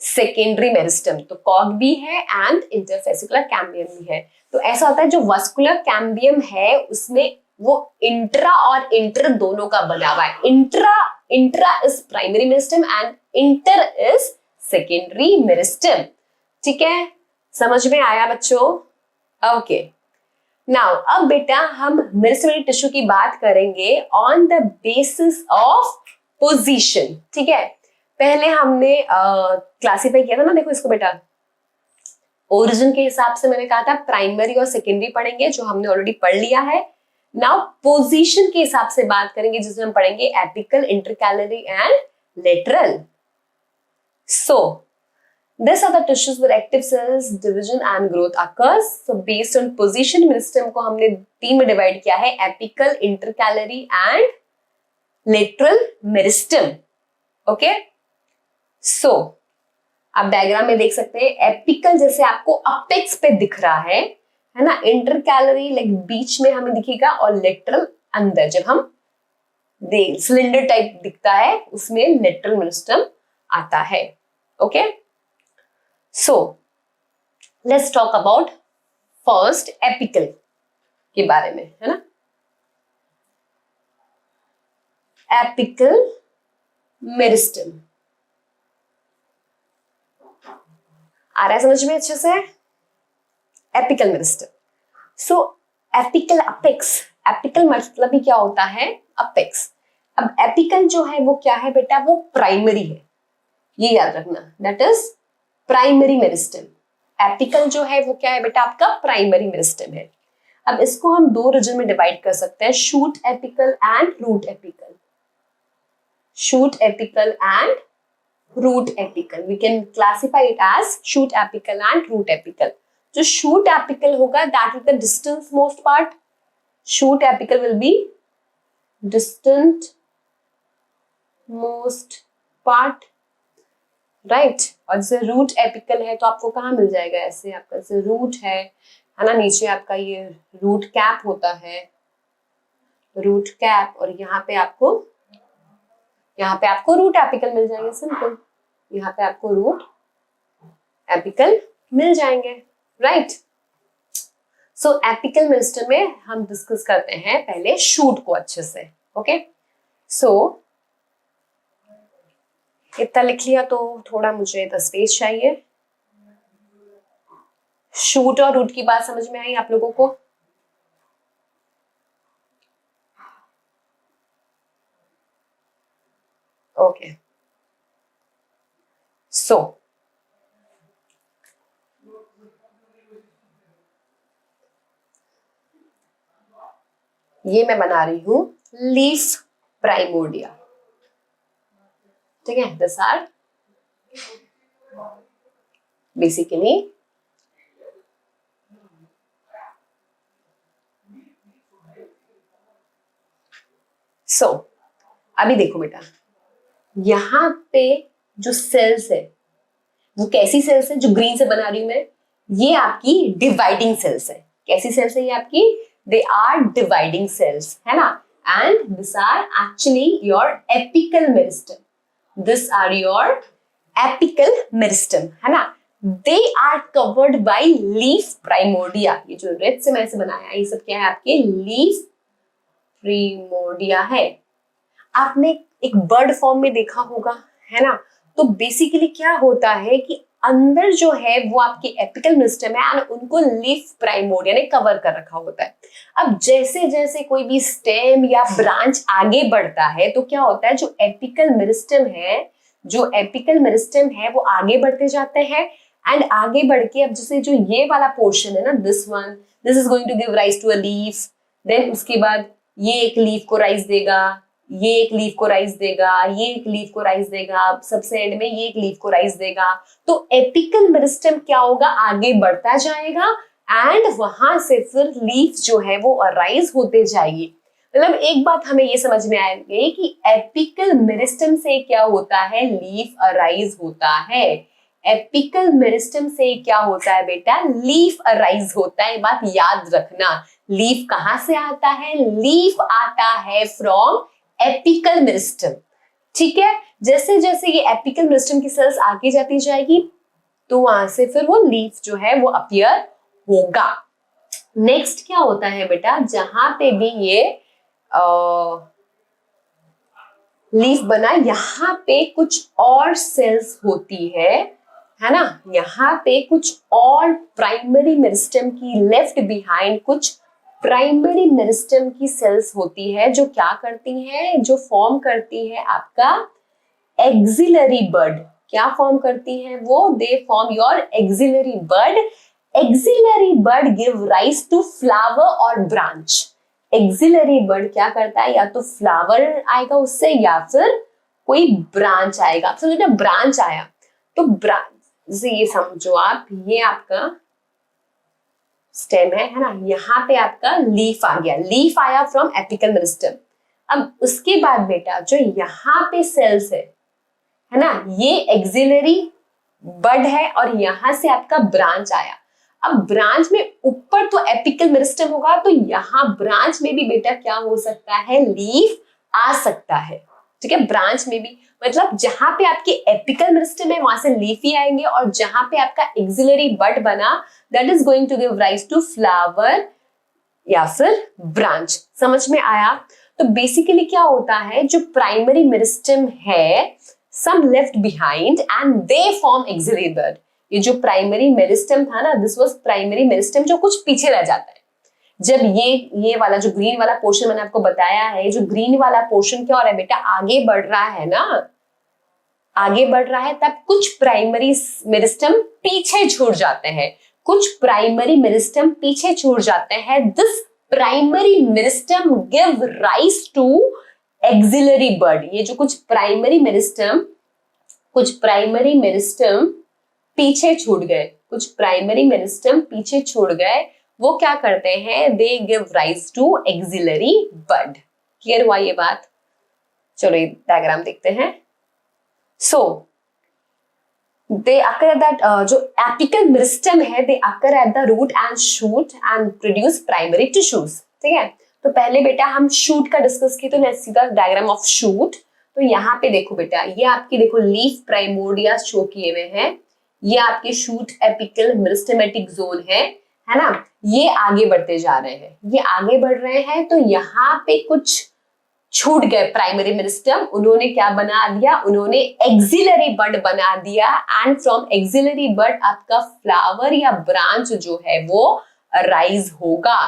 secondary meristem. तो कॉग भी है एंड इंटरफेसिकुलर कैम्बियम भी है। तो ऐसा होता है जो वस्कुलर कैम्बियम है उसमें वो इंट्रा और इंटर दोनों का बना हुआ है। Intra is primary meristem and inter is secondary meristem. ठीक है, समझ में आया बच्चों? ओके, नाउ अब बेटा हम मेरिस्टेमेटिक टिश्यू की बात करेंगे on the basis of position. ठीक है, पहले हमने क्लासिफाई किया था ना, देखो इसको बेटा, ओरिजिन के हिसाब से मैंने कहा था प्राइमरी और सेकेंडरी पढ़ेंगे, जो हमने ऑलरेडी पढ़ लिया है। नाउ पोजीशन के हिसाब से बात करेंगे, जिसमें हम पढ़ेंगे apical, intercalary and lateral. So these are the tissues where active cells division and growth occurs. So based on position meristem को हमने तीन में डिवाइड किया है, apical, intercalary and lateral meristem. Okay, so आप डायग्राम में देख सकते हैं, एपिकल जैसे आपको अपेक्स पे दिख रहा है ना, इंटरकैलरी लाइक बीच में हमें दिखेगा, और लेटरल अंदर जब हम सिलेंडर टाइप दिखता है उसमें लेटरल मेरिस्टम आता है। Okay, so let's talk about first apical के बारे में, है ना। एपिकल मेरिस्टम आ रहा है समझ में अच्छे से? Apical meristem. So apical apex, apical मतलब ही क्या होता है? अपेक्स। अब एपिकल जो है वो क्या है बेटा? वो प्राइमरी है, ये याद रखना, that is primary meristem. Apical जो है वो क्या है बेटा? आपका प्राइमरी मेरिस्टम है। अब इसको हम दो रीजन में डिवाइड कर सकते हैं, shoot apical and root apical. Shoot apical and root apical, we can classify it as shoot apical and root apical. जो शूट एपिकल होगा that is the distance most part, shoot apical will be distant most part, right. और जैसे root apical है तो आपको कहाँ मिल जाएगा? ऐसे आपका जैसे रूट है ना, नीचे आपका ये रूट कैप होता है, रूट कैप, और यहाँ पे आपको रूट एपिकल मिल जाएंगे, सिंपल। यहाँ पे आपको रूट एपिकल मिल जाएंगे, राइट। सो एपिकल मेरिस्टम में हम डिस्कस करते हैं पहले शूट को अच्छे से। ओके, सो इतना लिख लिया तो थोड़ा मुझे 10 पेज चाहिए। शूट और रूट की बात समझ में आई आप लोगों को? ओके, सो ये मैं बना रही हूं लीफ प्राइमोर्डिया। ठीक है, दिस आर बेसिकली सो अभी देखो बेटा, यहां पे जो सेल्स है वो कैसी सेल्स है? जो ग्रीन से बना रही हूं मैं, ये आपकी डिवाइडिंग सेल्स है। कैसी सेल्स है ये आपकी? दे आर डिवाइडिंग सेल्स, है ना। And this are actually your apical meristem, this are your apical meristem, है ना। They are covered by leaf primordia. ये जो रेड से मैंने बनाया ये सब क्या है? आपके लीफ प्राइमोर्डिया है। आपने एक बर्ड फॉर्म में देखा होगा, है ना। तो बेसिकली क्या होता है कि अंदर जो है वो आपके एपिकल मेरिस्टम है और उनको लीफ प्राइमोर्डिया ने कवर कर रखा होता है। अब जैसे जैसे कोई भी स्टेम या ब्रांच आगे बढ़ता है तो क्या होता है? जो एपिकल मेरिस्टम है वो आगे बढ़ते जाते हैं, एंड आगे बढ़ के अब जैसे जो ये वाला पोर्शन है ना, this is going to give rise to a leaf, then उसके बाद ये एक लीफ को राइज देगा, ये एक लीफ को राइज देगा, ये एक लीफ को राइज देगा, सबसे एंड में ये एक लीफ को राइज देगा। तो एपिकल मेरिस्टम क्या होगा? आगे बढ़ता जाएगा एंड वहां से फिर लीफ जो है वो अराइज होते जाएगी। मतलब एक बात हमें ये समझ में आ गई कि एपिकल मेरिस्टम से क्या होता है? लीफ अराइज होता है। एपिकल मेरिस्टम से क्या होता है बेटा? लीफ अराइज होता है। बात याद रखना, लीफ कहां से आता है? लीफ आता है फ्रॉम एपिकल मेरिस्टम। ठीक है, जैसे जैसे ये एपिकल मेरिस्टम की सेल्स आगे जाती जाएगी तो वहां से फिर वो लीफ जो है वो अपीयर होगा। नेक्स्ट क्या होता है बेटा, जहां पे भी ये लीफ बना, यहाँ पे कुछ और सेल्स होती है ना, यहाँ पे कुछ और प्राइमरी मेरिस्टम की लेफ्ट बिहाइंड कुछ प्राइमरी मेरिस्टम की सेल्स होती है जो क्या करती हैं, जो फॉर्म करती है आपका एक्सिलरी बड। क्या फॉर्म करती है वो? They form your axillary bud. Axillary bud give rise to flower और ब्रांच। एक्सिलरी बड क्या करता है, या तो फ्लावर आएगा उससे या फिर कोई ब्रांच आएगा। आप समझो ना, ब्रांच आया तो ब्रांच से ये समझो आप, ये आपका स्टेम है ना, यहाँ पे आपका लीफ आ गया, लीफ आया फ्रॉम एपिकल मेरिस्टम। अब उसके बाद बेटा जो यहाँ पे सेल्स है ना, ये एक्सिलरी बड है और यहां से आपका ब्रांच आया। अब ब्रांच में ऊपर तो एपिकल मेरिस्टम होगा, तो यहाँ ब्रांच में भी बेटा क्या हो सकता है, लीफ आ सकता है। ठीक है, ब्रांच में भी मतलब जहां पे आपकी एपिकल मेरिस्टम है वहां से लीफ ही आएंगे, और जहां पे आपका एक्सिलरी बड बना that is going to give rise to flower या फिर ब्रांच। समझ में आया? तो बेसिकली क्या होता है, जो प्राइमरी मेरिस्टम है some left behind and they form axillary bud। ये जो प्राइमरी मेरिस्टम था ना, दिस वाज प्राइमरी मेरिस्टम जो कुछ पीछे रह जाता है। जब ये वाला जो ग्रीन वाला पोर्शन मैंने आपको बताया है, जो ग्रीन वाला पोर्शन क्या हो रहा है बेटा, आगे बढ़ रहा है ना, आगे बढ़ रहा है, तब कुछ प्राइमरी मेरिस्टम पीछे छूट जाते हैं, कुछ प्राइमरी मेरिस्टम पीछे छूट जाते हैं। This primary meristem give rise to axillary bud. ये जो कुछ प्राइमरी मेरिस्टम पीछे छूट गए, कुछ प्राइमरी मेरिस्टम पीछे छोड़ गए, वो क्या करते हैं, they give rise to axillary bud. Clear हुआ ये बात? चलो ये डायग्राम देखते हैं। So they occur at that, जो एपिकल मेरिस्टम है, they occur at the root and shoot and produce primary tissues. ठीक है, तो पहले बेटा हम शूट का डिस्कस किए, तो नेक्स्ट सीधा डायग्राम ऑफ शूट। तो यहाँ पे देखो बेटा, ये आपकी देखो लीफ प्राइमोर्डिया शो किए हुए हैं, ये आपके शूट एपिकल मेरिस्टेमेटिक जोन है ना, ये आगे बढ़ते जा रहे हैं, ये आगे बढ़ रहे हैं, तो यहाँ पे कुछ छूट गए प्राइमरी मेरिस्टम, उन्होंने क्या बना दिया, उन्होंने एक्सिलरी बड बना दिया, एंड फ्रॉम एक्सिलरी बड आपका फ्लावर या ब्रांच जो है वो राइज होगा।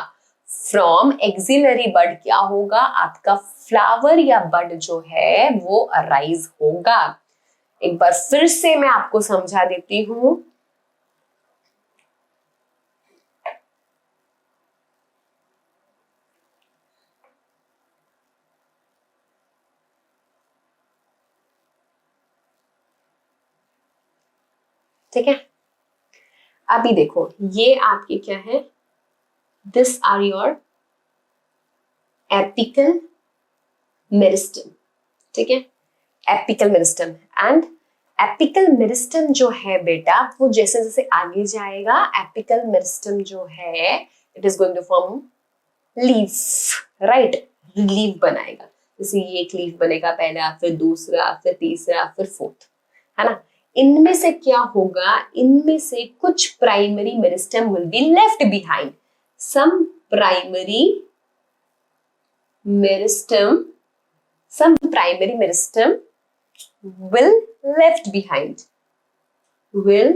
फ्रॉम एक्सिलरी बड क्या होगा, आपका फ्लावर या बड जो है वो राइज होगा। एक बार फिर से मैं आपको समझा देती हूं। ठीक है, अभी देखो ये आपकी क्या है, this are your apical meristem. ठीक है, apical meristem, and apical meristem जो है बेटा वो जैसे जैसे आगे जाएगा, एपिकल मेरिस्टम जो है it is going to form leaf, right, leaf बनाएगा। जैसे ये एक लीफ बनेगा पहला, फिर दूसरा, फिर तीसरा, फिर फोर्थ, है ना। इनमें से क्या होगा, इनमें से कुछ primary meristem will be left behind, some primary meristem will left behind, will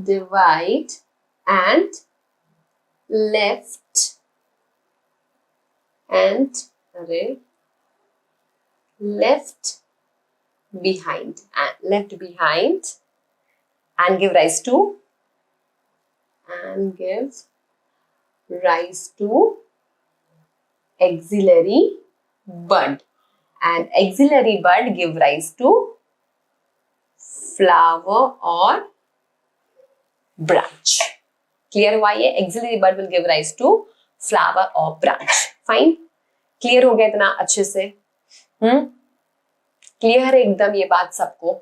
divide and left behind and give rise to axillary bud, and axillary bud give rise to flower or branch। Clear हुआ ये? Axillary bud will give rise to flower और branch. Fine, clear हो गया इतना अच्छे से? Clear है एकदम ये बात सबको?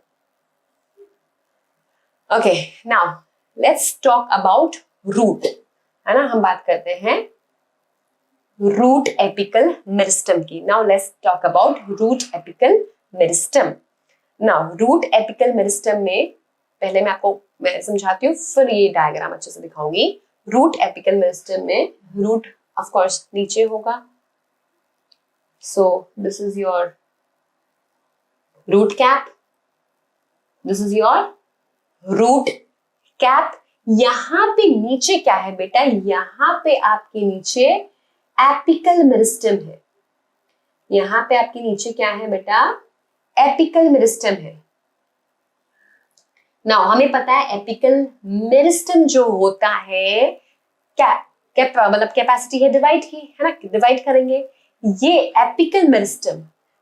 Okay, now let's talk about root. है ना, हम बात करते हैं रूट एपिकल मेरिस्टम की। Now let's talk about root apical meristem. Now root apical meristem में पहले मैं समझाती हूँ, फिर ये डायग्राम अच्छे से दिखाऊंगी। रूट एपिकल मेरिस्टम में रूट ऑफ कोर्स नीचे होगा, so this is your root cap, this is your root cap. यहां पे नीचे क्या है बेटा, यहां पे आपके नीचे एपिकल मेरिस्टम है। यहां पे आपके नीचे क्या है बेटा, एपिकल मेरिस्टम है। नाउ हमें पता है एपिकल मेरिस्टम जो होता है मतलब कैपेसिटी है डिवाइड की, है ना, डिवाइड करेंगे। ये एपिकल मेरिस्टम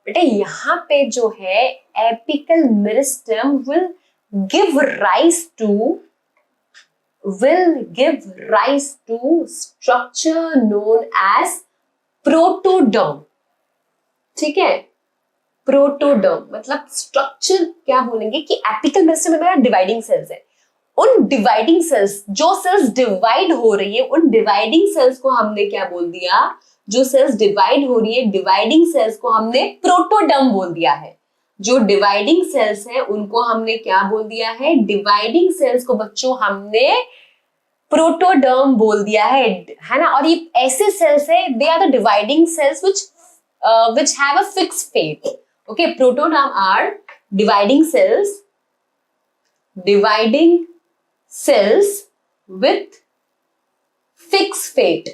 बेटा, यहाँ पे जो है apical meristem will give rise to structure known as protoderm. ठीक है, प्रोटोडर्म मतलब स्ट्रक्चर क्या बोलेंगे कि एपिकल मेरिस्टम में डिवाइडिंग सेल्स है। उन डिवाइडिंग सेल्स, जो सेल्स डिवाइड हो रही है, उन डिवाइडिंग सेल्स को हमने क्या बोल दिया, जो सेल्स डिवाइड हो रही है, डिवाइडिंग सेल्स को हमने प्रोटोडर्म बोल दिया है। जो डिवाइडिंग सेल्स हैं उनको हमने क्या बोल दिया है, डिवाइडिंग सेल्स को बच्चों हमने प्रोटोडर्म बोल दिया है ना। और ये ऐसे सेल्स है, they are the dividing cells which have a fixed fate. Okay, protoderm are dividing cells with fixed fate.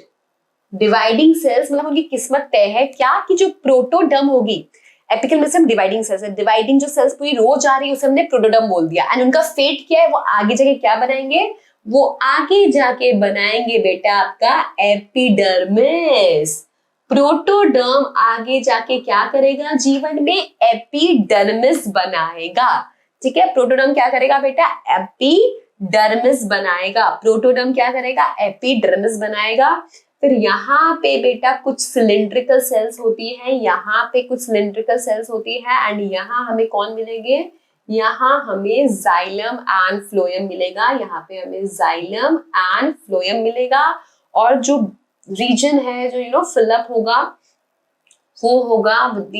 Dividing cells मतलब उनकी किस्मत तय है क्या, कि जो प्रोटोडर्म होगी, एपिकल मेरिस्टम डिवाइडिंग सेल्स है, डिवाइडिंग जो सेल्स पूरी रो जा रही है उसे हमने प्रोटोडर्म बोल दिया। एंड उनका फेट क्या है, वो आगे जाके क्या बनाएंगे, वो आगे जाके बनाएंगे बेटा आपका एपिडर्मिस। प्रोटोडर्म आगे जाके क्या करेगा जीवन में, एपिडर्मिस बनाएगा। ठीक है, प्रोटोडर्म क्या करेगा बेटा, एपिडर्मिस बनाएगा। प्रोटोडर्म क्या करेगा, एपिडर्मिस बनाएगा। फिर यहाँ पे बेटा कुछ सिलिंड्रिकल सेल्स होती है, यहाँ पे कुछ सिलिंड्रिकल सेल्स होती है, एंड यहाँ हमें कौन मिलेंगे, यहाँ हमें जाइलम एंड फ्लोएम मिलेगा। यहाँ पे हमें जाइलम एंड फ्लोएम मिलेगा। और जो रीजन है जो फिलअप होगा, वो होगा with the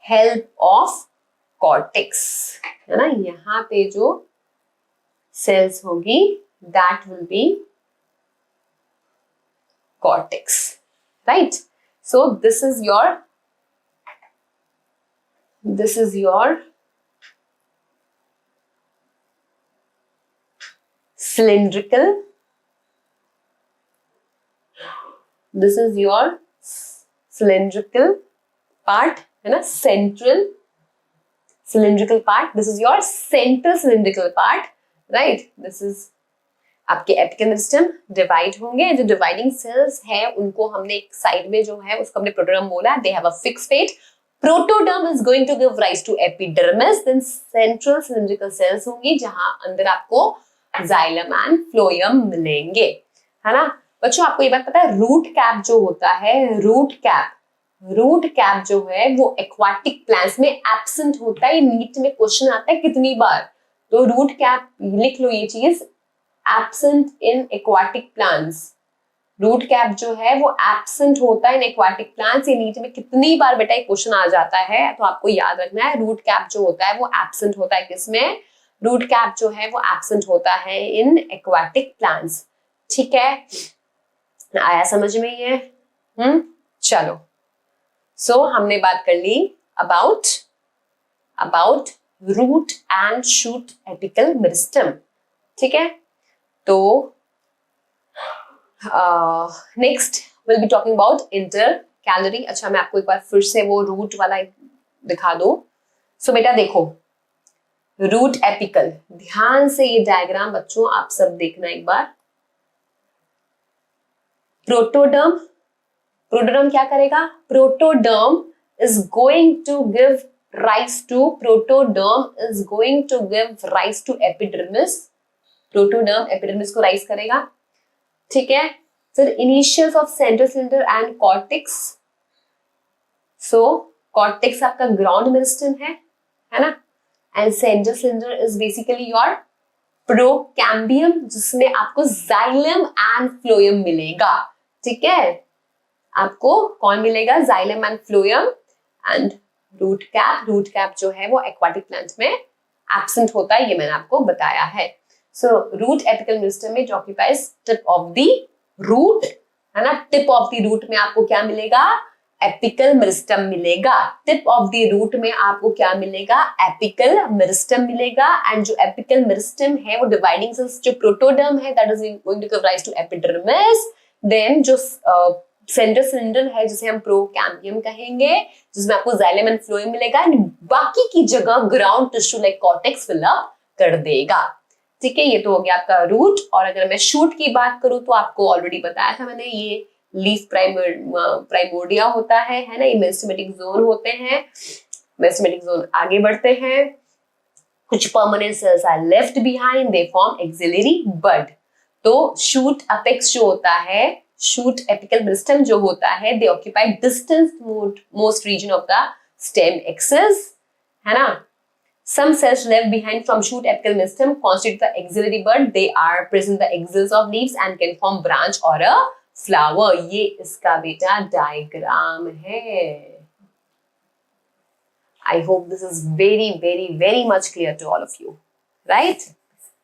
help of cortex, है ना। यहाँ पे जो सेल्स होगी that will B cortex, right. So this is your cylindrical, this is your cylindrical part, है ना, central cylindrical part, this is your central cylindrical part, right। this is आपके apical meristem divide होंगे। जो dividing cells है उनको हमने एक side में जो है उसको हमने प्रोटोडर्म बोला, they have a fixed fate. Protoderm is going to give rise to epidermis, then central cylindrical cells होंगी जहां अंदर आपको जाइलम एंड फ्लोएम मिलेंगे, है ना। बच्चों आपको ये बात पता है, रूट कैप जो होता है, रूट कैप जो है वो एक्वाटिक प्लांट्स में एब्सेंट होता है। नीट में क्वेश्चन आता है कितनी बार, तो रूट कैप लिख लो ये चीज, absent in aquatic plants. Root cap जो है वो एब्सेंट होता है इन एक्वाटिक प्लांट्स। ये नीट में कितनी बार बेटा एक क्वेश्चन आ जाता है, तो आपको याद रखना है रूट कैप जो होता है वो एब्सेंट होता है किसमें, रूट कैप जो है वो एब्सेंट होता है इन एक्वाटिक प्लांट्स। ठीक है, आया समझ में ये? चलो, सो हमने बात कर ली about root and shoot apical meristem. ठीक है, तो next will be talking about intercalary. अच्छा, मैं आपको एक बार फिर से वो रूट वाला दिखा दूं। सो बेटा देखो, रूट एपिकल, ध्यान से ये डायग्राम बच्चों आप सब देखना एक बार। प्रोटोडर्म क्या करेगा, protoderm is going to give rise to epidermis. Protoderm epidermis को राइज करेगा। ठीक है, फिर initials of central cylinder and cortex. So cortex आपका ग्राउंड मेरिस्टम है ना, and center cylinder is basically your procambium, जिसमें आपको जाइलम एंड फ्लोएम मिलेगा। ठीक है, आपको कौन मिलेगा? Xylem and phloem. And root cap जो है वो एक्वाटिक प्लांट में एब्सेंट होता है, ये मैंने आपको बताया है। सो रूट एपिकल मेरिस्टम में जो occupies tip of the root, है ना, टिप ऑफ द रूट में आपको क्या मिलेगा? एपिकल मेरिस्टम मिलेगा। टिप ऑफ द रूट में आपको क्या मिलेगा? एपिकल मेरिस्टम मिलेगा। एंड जो एपिकल मेरिस्टम है वो डिवाइडिंग सेल्स, जो प्रोटोडर्म है that is going to give rise to epidermis. Then जो सेंटर सिलेंडर है जिसे हम प्रोकैम्बियम कहेंगे, जिसमें आपको जाइलम एंड फ्लोएम मिलेगा, एंड बाकी की जगह ground tissue like cortex fill up कर देगा। ठीक है, ये तो हो गया आपका रूट। और अगर मैं शूट की बात करूं तो आपको ऑलरेडी बताया था मैंने, ये लीफ प्राइमोर्डिया होता है ना, ये मेरिस्टेमेटिक जोन होते हैं। मेरिस्टेमेटिक जोन आगे बढ़ते हैं, कुछ permanent cells are left behind, they form axillary bud. तो शूट अपेक्स जो होता है, शूट एपिकल मेरिस्टम जो होता है, they occupy distance most region of the stem axis, है ना। Some cells left behind from shoot apical meristem constitute the axillary bud. They are present in the axils of leaves and can form branch or a flower. ये इसका बेटा diagram है। I hope this is very very very much clear to all of you, right?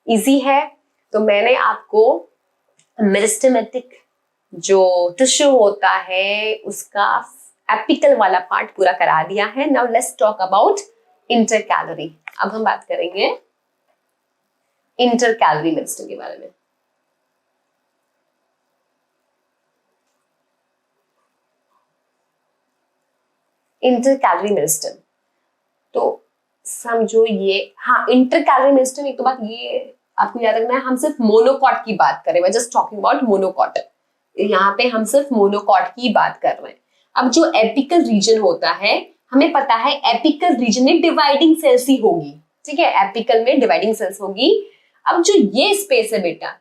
Easy है। तो मैंने आपको meristematic जो tissue होता है उसका एपिकल वाला पार्ट पूरा करा दिया है। Now let's talk about intercalary. अब हम बात करेंगे इंटरकैलरी मेरिस्टम के बारे में। इंटरकैलरी मेरिस्टम तो समझो ये, हाँ, इंटरकैलरी मेरिस्टम एक तो बात ये आपको याद रखना है, हम सिर्फ मोनोकॉट की बात कर रहे हैं, जस्ट टॉकिंग अबाउट मोनोकॉट। यहाँ पे हम सिर्फ मोनोकॉट की बात कर रहे हैं। अब जो एपिकल रीजन होता है, हमें पता है एपिकल रीजन में डिवाइडिंग सेल्स ही होगी। ठीक है, एपिकल में डिवाइडिंग सेल्स होगी। अब जो ये स्पेस है बेटा,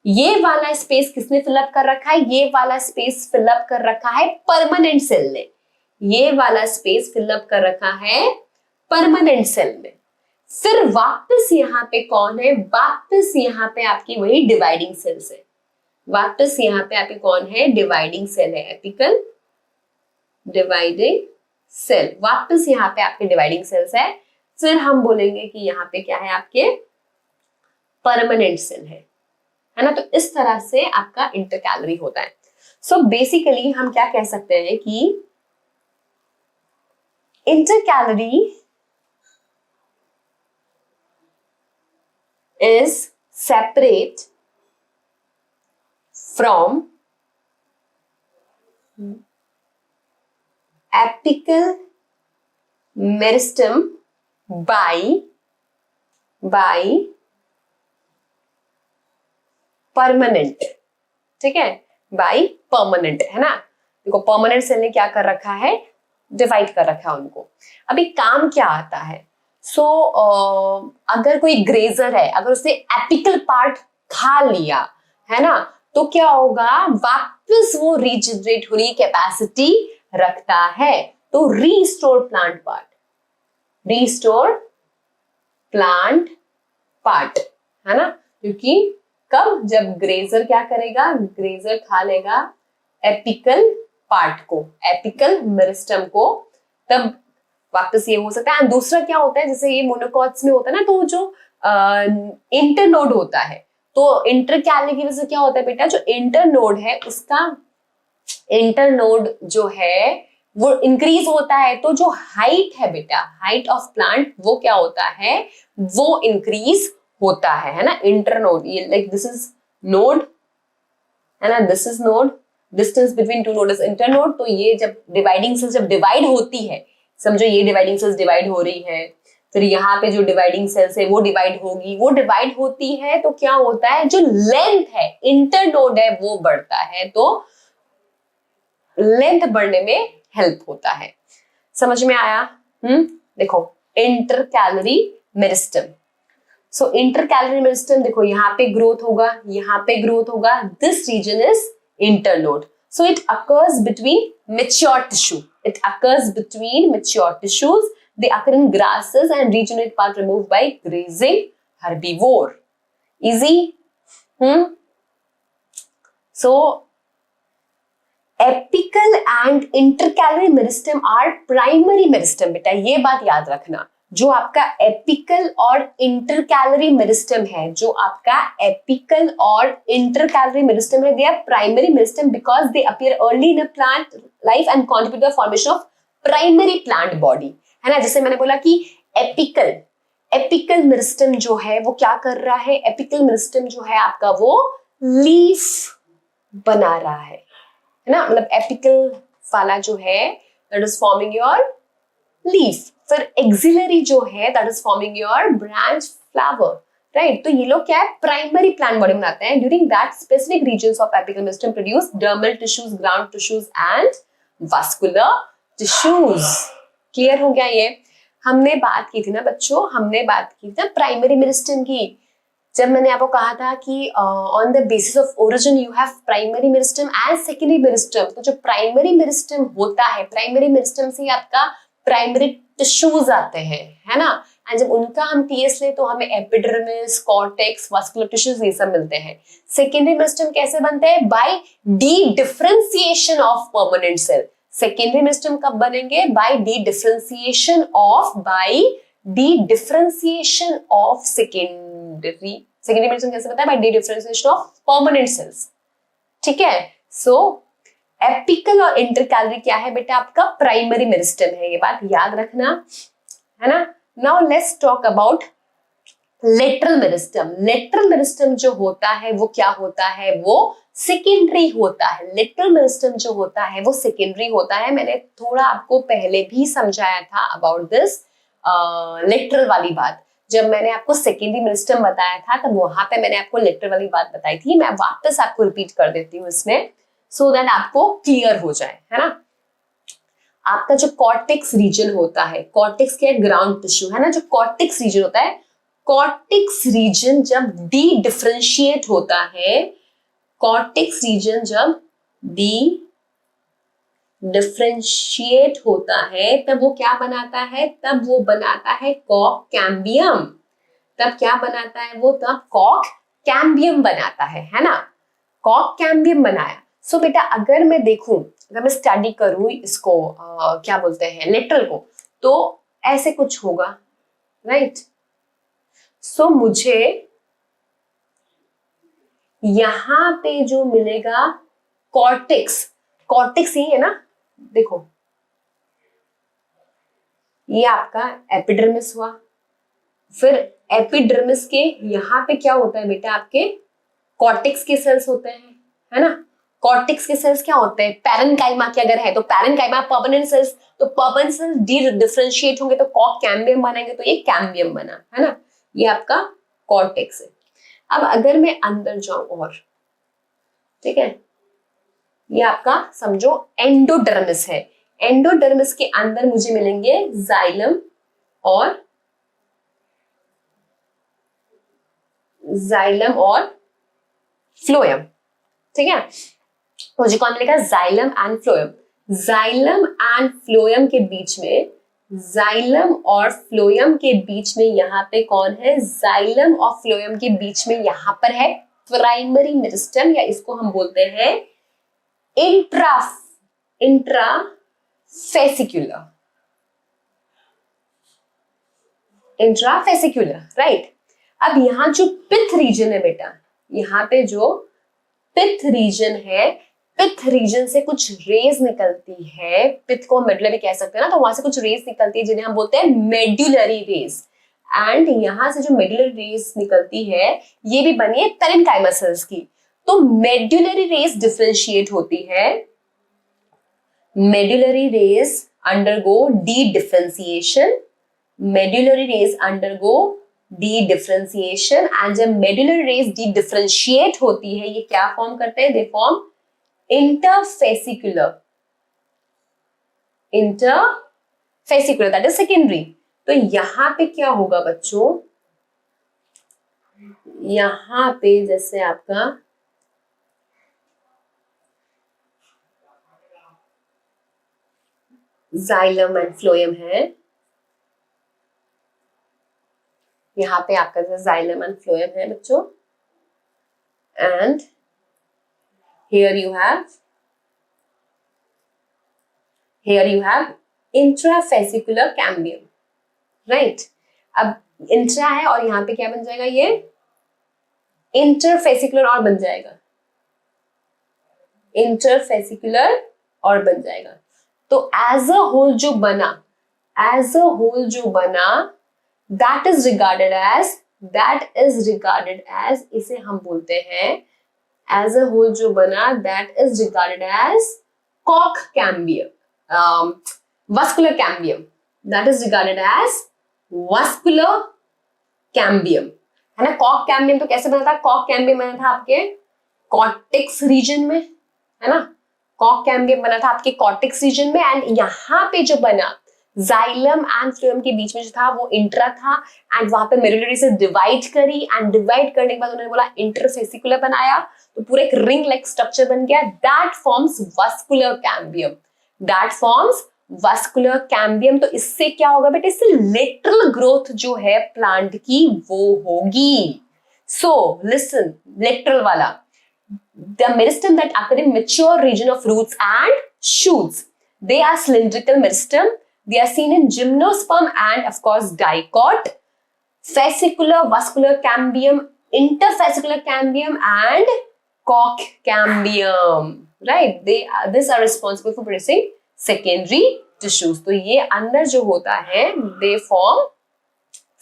ये वाला स्पेस किसने फिलअप कर रखा है? ये वाला स्पेस फिलअप कर रखा है परमानेंट सेल ने। ये वाला स्पेस फिलअप कर रखा है परमानेंट सेल में। फिर वापस यहाँ पे कौन है? वापस यहाँ पे आपकी वही डिवाइडिंग सेल्स है। वापस यहाँ पे आपकी कौन है? डिवाइडिंग सेल है, एपिकल डिवाइडिंग सेल। वापस यहाँ पे आपके डिवाइडिंग सेल्स है। फिर हम बोलेंगे कि यहाँ पे क्या है? आपके परमानेंट सेल है ना। तो इस तरह से आपका इंटरकैलरी होता है। सो बेसिकली हम क्या कह सकते हैं कि intercalary is separate from apical meristem by permanent। ठीक है, by permanent, है ना। देखो परमानेंट सेल ने क्या कर रखा है? डिवाइड कर रखा है उनको। अभी काम क्या आता है? सो अगर कोई ग्रेजर है, अगर उसने एपिकल पार्ट खा लिया, है ना, तो क्या होगा? वापस वो रीजनरेट होने की कैपेसिटी रखता है। तो restore plant part, restore plant part, है ना। क्योंकि कब? जब ग्रेजर क्या करेगा? ग्रेजर खा लेगा एपिकल पार्ट को, एपिकल मेरिस्टम को, तब वापस ये हो सकता है। दूसरा क्या होता है, जैसे ये मोनोकॉट्स में होता है ना, तो जो इंटरनोड होता है, तो इंटरकैलरी की वजह से क्या होता है बेटा? जो इंटरनोड है उसका इंटरनोड जो है वो इंक्रीज होता है। तो जो हाइट है बेटा, हाइट ऑफ प्लांट, वो क्या होता है? वो इंक्रीज होता है ना। इंटरनोड, ये लाइक दिस इज नोड, है ना, this is node, distance between two node is internode. तो ये जब डिवाइडिंग सेल्स जब डिवाइड होती है, समझो ये डिवाइडिंग सेल्स डिवाइड हो रही है, फिर यहाँ पे जो डिवाइडिंग सेल्स है वो डिवाइड होगी, वो डिवाइड होती है तो क्या होता है? जो लेंथ है, इंटरनोड है, वो बढ़ता है। तो लेंथ बढ़ने में हेल्प होता है। समझ में आया? देखो intercalary meristem. So intercalary meristem देखो, यहाँ पे ग्रोथ होगा, यहाँ पे ग्रोथ होगा। This region is internode. So it occurs between mature tissue. It occurs between mature tissues. They occur in grasses and regenerate part removed by grazing herbivore. Easy? So, apical and intercalary meristem are primary meristem. बेटा ये बात याद रखना, जो आपका apical और intercalary meristem है, जो आपका एपिकल और इंटरकैलरी मेरिस्टम है, they are primary meristem because they appear early in a plant life and contribute the formation of primary plant body, है ना। जैसे मैंने बोला कि एपिकल मेरिस्टम जो है वो क्या कर रहा है, एपिकल मेरिस्टम जो है आपका वो लीफ बना रहा है ना, मतलब एपिकल वाला जो है that is forming your leaf, फिर एक्सिलरी जो है that is forming your branch flower, right. तो ये लोग क्या है, प्राइमरी प्लांट बॉडी बनाते हैं। During that specific regions of apical meristem produce dermal tissues, ground tissues and vascular tissues. Clear हो गया ये? हमने बात की थी ना बच्चों, हमने बात की थी ना प्राइमरी मेरिस्टम की, जब मैंने आपको कहा था कि on the basis of origin you have primary meristem and secondary meristem. तो जो प्राइमरी मेरिस्टम होता है, प्राइमरी मेरिस्टम से आपका प्राइमरी टिश्यूज आते हैं, है ना। एंड जब उनका हम टीएस ले तो हमें एपिडर्मिस, कॉर्टेक्स, वास्कुलर टिश्यूज ये सब मिलते हैं। सेकेंडरी मेरिस्टम कैसे बनते हैं? By dedifferentiation of permanent cell. Secondary meristem कब बनेंगे? By dedifferentiation of secondary meristem कैसे बनता है? By dedifferentiation of permanent cells. ठीक है। सो एपिकल और इंटरकैलरी क्या है बेटा? आपका प्राइमरी मेरिस्टम है, ये बात याद रखना, है ना। Now let's talk about lateral meristem. Lateral meristem जो होता है वो क्या होता है? वो सेकेंडरी होता है। लेटरल मेरिस्टम जो होता है वो सेकेंडरी होता है। मैंने थोड़ा आपको पहले भी समझाया था अबाउट दिस लेटरल वाली बात, जब मैंने आपको सेकेंडरी मेरिस्टम बताया था तब वहां पे मैंने आपको लेटरल वाली बात बताई थी। मैं वापस आपको रिपीट कर देती हूँ इसमें, सो दैट आपको क्लियर हो जाए, है ना। आपका जो कॉर्टेक्स रीजन होता है, कॉर्टेक्स क्या है? ग्राउंड टिश्यू, है ना। जो कॉर्टेक्स रीजन होता है, कॉर्टेक्स रीजन जब डी डिफरेंशिएट होता है, कॉर्टेक्स रीजन जब डी डिफरेंशिएट होता है तब वो क्या बनाता है? तब वो बनाता है कॉक कैम्बियम। तब क्या बनाता है वो? तब कॉक कैम्बियम बनाता है ना। कॉक कैम्बियम बनाया। सो बेटा अगर मैं देखूं, अगर मैं स्टडी करूं इसको क्या बोलते हैं लेटरल को, तो ऐसे कुछ होगा, राइट। सो मुझे यहां पे जो मिलेगा कॉर्टेक्स, कॉर्टेक्स ही है ना, देखो ये आपका एपिडर्मिस हुआ, फिर एपिडर्मिस के यहाँ पे क्या होता है बेटा? आपके कॉर्टेक्स के सेल्स होते हैं, है ना। कॉर्टेक्स के सेल्स क्या होते हैं? पैरेन्काइमा के अगर है तो पैरेन्काइमा, परमानेंट सेल्स, तो परमानेंट सेल्स डी डिफरेंशिएट होंगे तो कॉक कैम्बियम बनेंगे, तो ये कैम्बियम बना, है ना। ये आपका कॉर्टेक्स है। अब अगर मैं अंदर जाऊं और, ठीक है, ये आपका समझो एंडोडर्मिस है। एंडोडर्मिस के अंदर मुझे मिलेंगे जाइलम और फ्लोएम, ठीक है। मुझे कौन मिलेगा? Xylem and phloem. Xylem and phloem के बीच में, जाइलम और फ्लोएम के बीच में यहाँ पे कौन है? जाइलम और फ्लोएम के बीच में यहाँ पर है प्राइमरी मेरिस्टम, या इसको हम बोलते हैं इंट्राफेसिक्युलर, राइट। अब यहाँ जो पिथ रीजन है बेटा, यहाँ पे जो पिथ रीजन है, पिथ रीजन से कुछ रेज निकलती है, पिथ को मेडुला भी कह सकते हैं ना, तो वहां से कुछ रेज निकलती है जिन्हें हम बोलते हैं मेड्युलरी रेज। एंड यहाँ से जो मेडुलरी रेज निकलती है ये भी बनी है पैरेन्काइमा सेल्स की। तो मेड्युलरी रेज डिफरेंशिएट होती है, medullary rays undergo D differentiation, medullary rays undergo D differentiation, and जब मेडुलरी रेज डी डिफरेंशिएट होती है ये क्या फॉर्म करते हैं? They form interfascicular, that is secondary. तो यहां पे क्या होगा बच्चों? यहां पे जैसे आपका जाइलम एंड फ्लोएम है, यहाँ पे आपका जाइलम एंड फ्लोएम है बच्चों, and here you have intrafascicular cambium, right. अब इंट्रा है और यहाँ पे क्या बन जाएगा, ये इंटरफेसिकुलर और बन जाएगा, इंटरफेसिकुलर और बन जाएगा। तो एज अ होल जो बना दैट इज रिगार्डेड एज इसे हम बोलते हैं, एज अ होल जो बना दैट इज रिगार्डेड एज कॉक cambium, vascular cambium, that is regarded as vascular cambium, है ना। कॉक कैम्बियम तो कैसे बना था, कॉक कैम्बियम बना था आपके कॉर्टेक्स रीजन में, है ना। कॉक कैम्बियम बना था आपके कॉर्टेक्स रीजन में, एंड यहाँ पे जो बना जाइलम एंड फ्लोएम के बीच में जो था वो इंट्रा था, एंड वहां पे मेडुलरी से डिवाइड करी, एंड डिवाइड करने के बाद उन्होंने बोला इंटरफेसिकुलर बनाया, तो पूरा एक रिंग लाइक स्ट्रक्चर बन गया, that forms vascular cambium, that forms vascular cambium. तो इससे क्या होगा बेटा, इससे लेटरल ग्रोथ जो है प्लांट की वो होगी। सो लिसन, लेटरल वाला, the meristem that occur in mature region of roots and shoots, they are cylindrical meristem, they are seen in gymnosperm and of course dicot, fascicular vascular cambium, interfascicular cambium and cork cambium, right। these are responsible for producing secondary tissues। तो ये अंदर जो होता है they form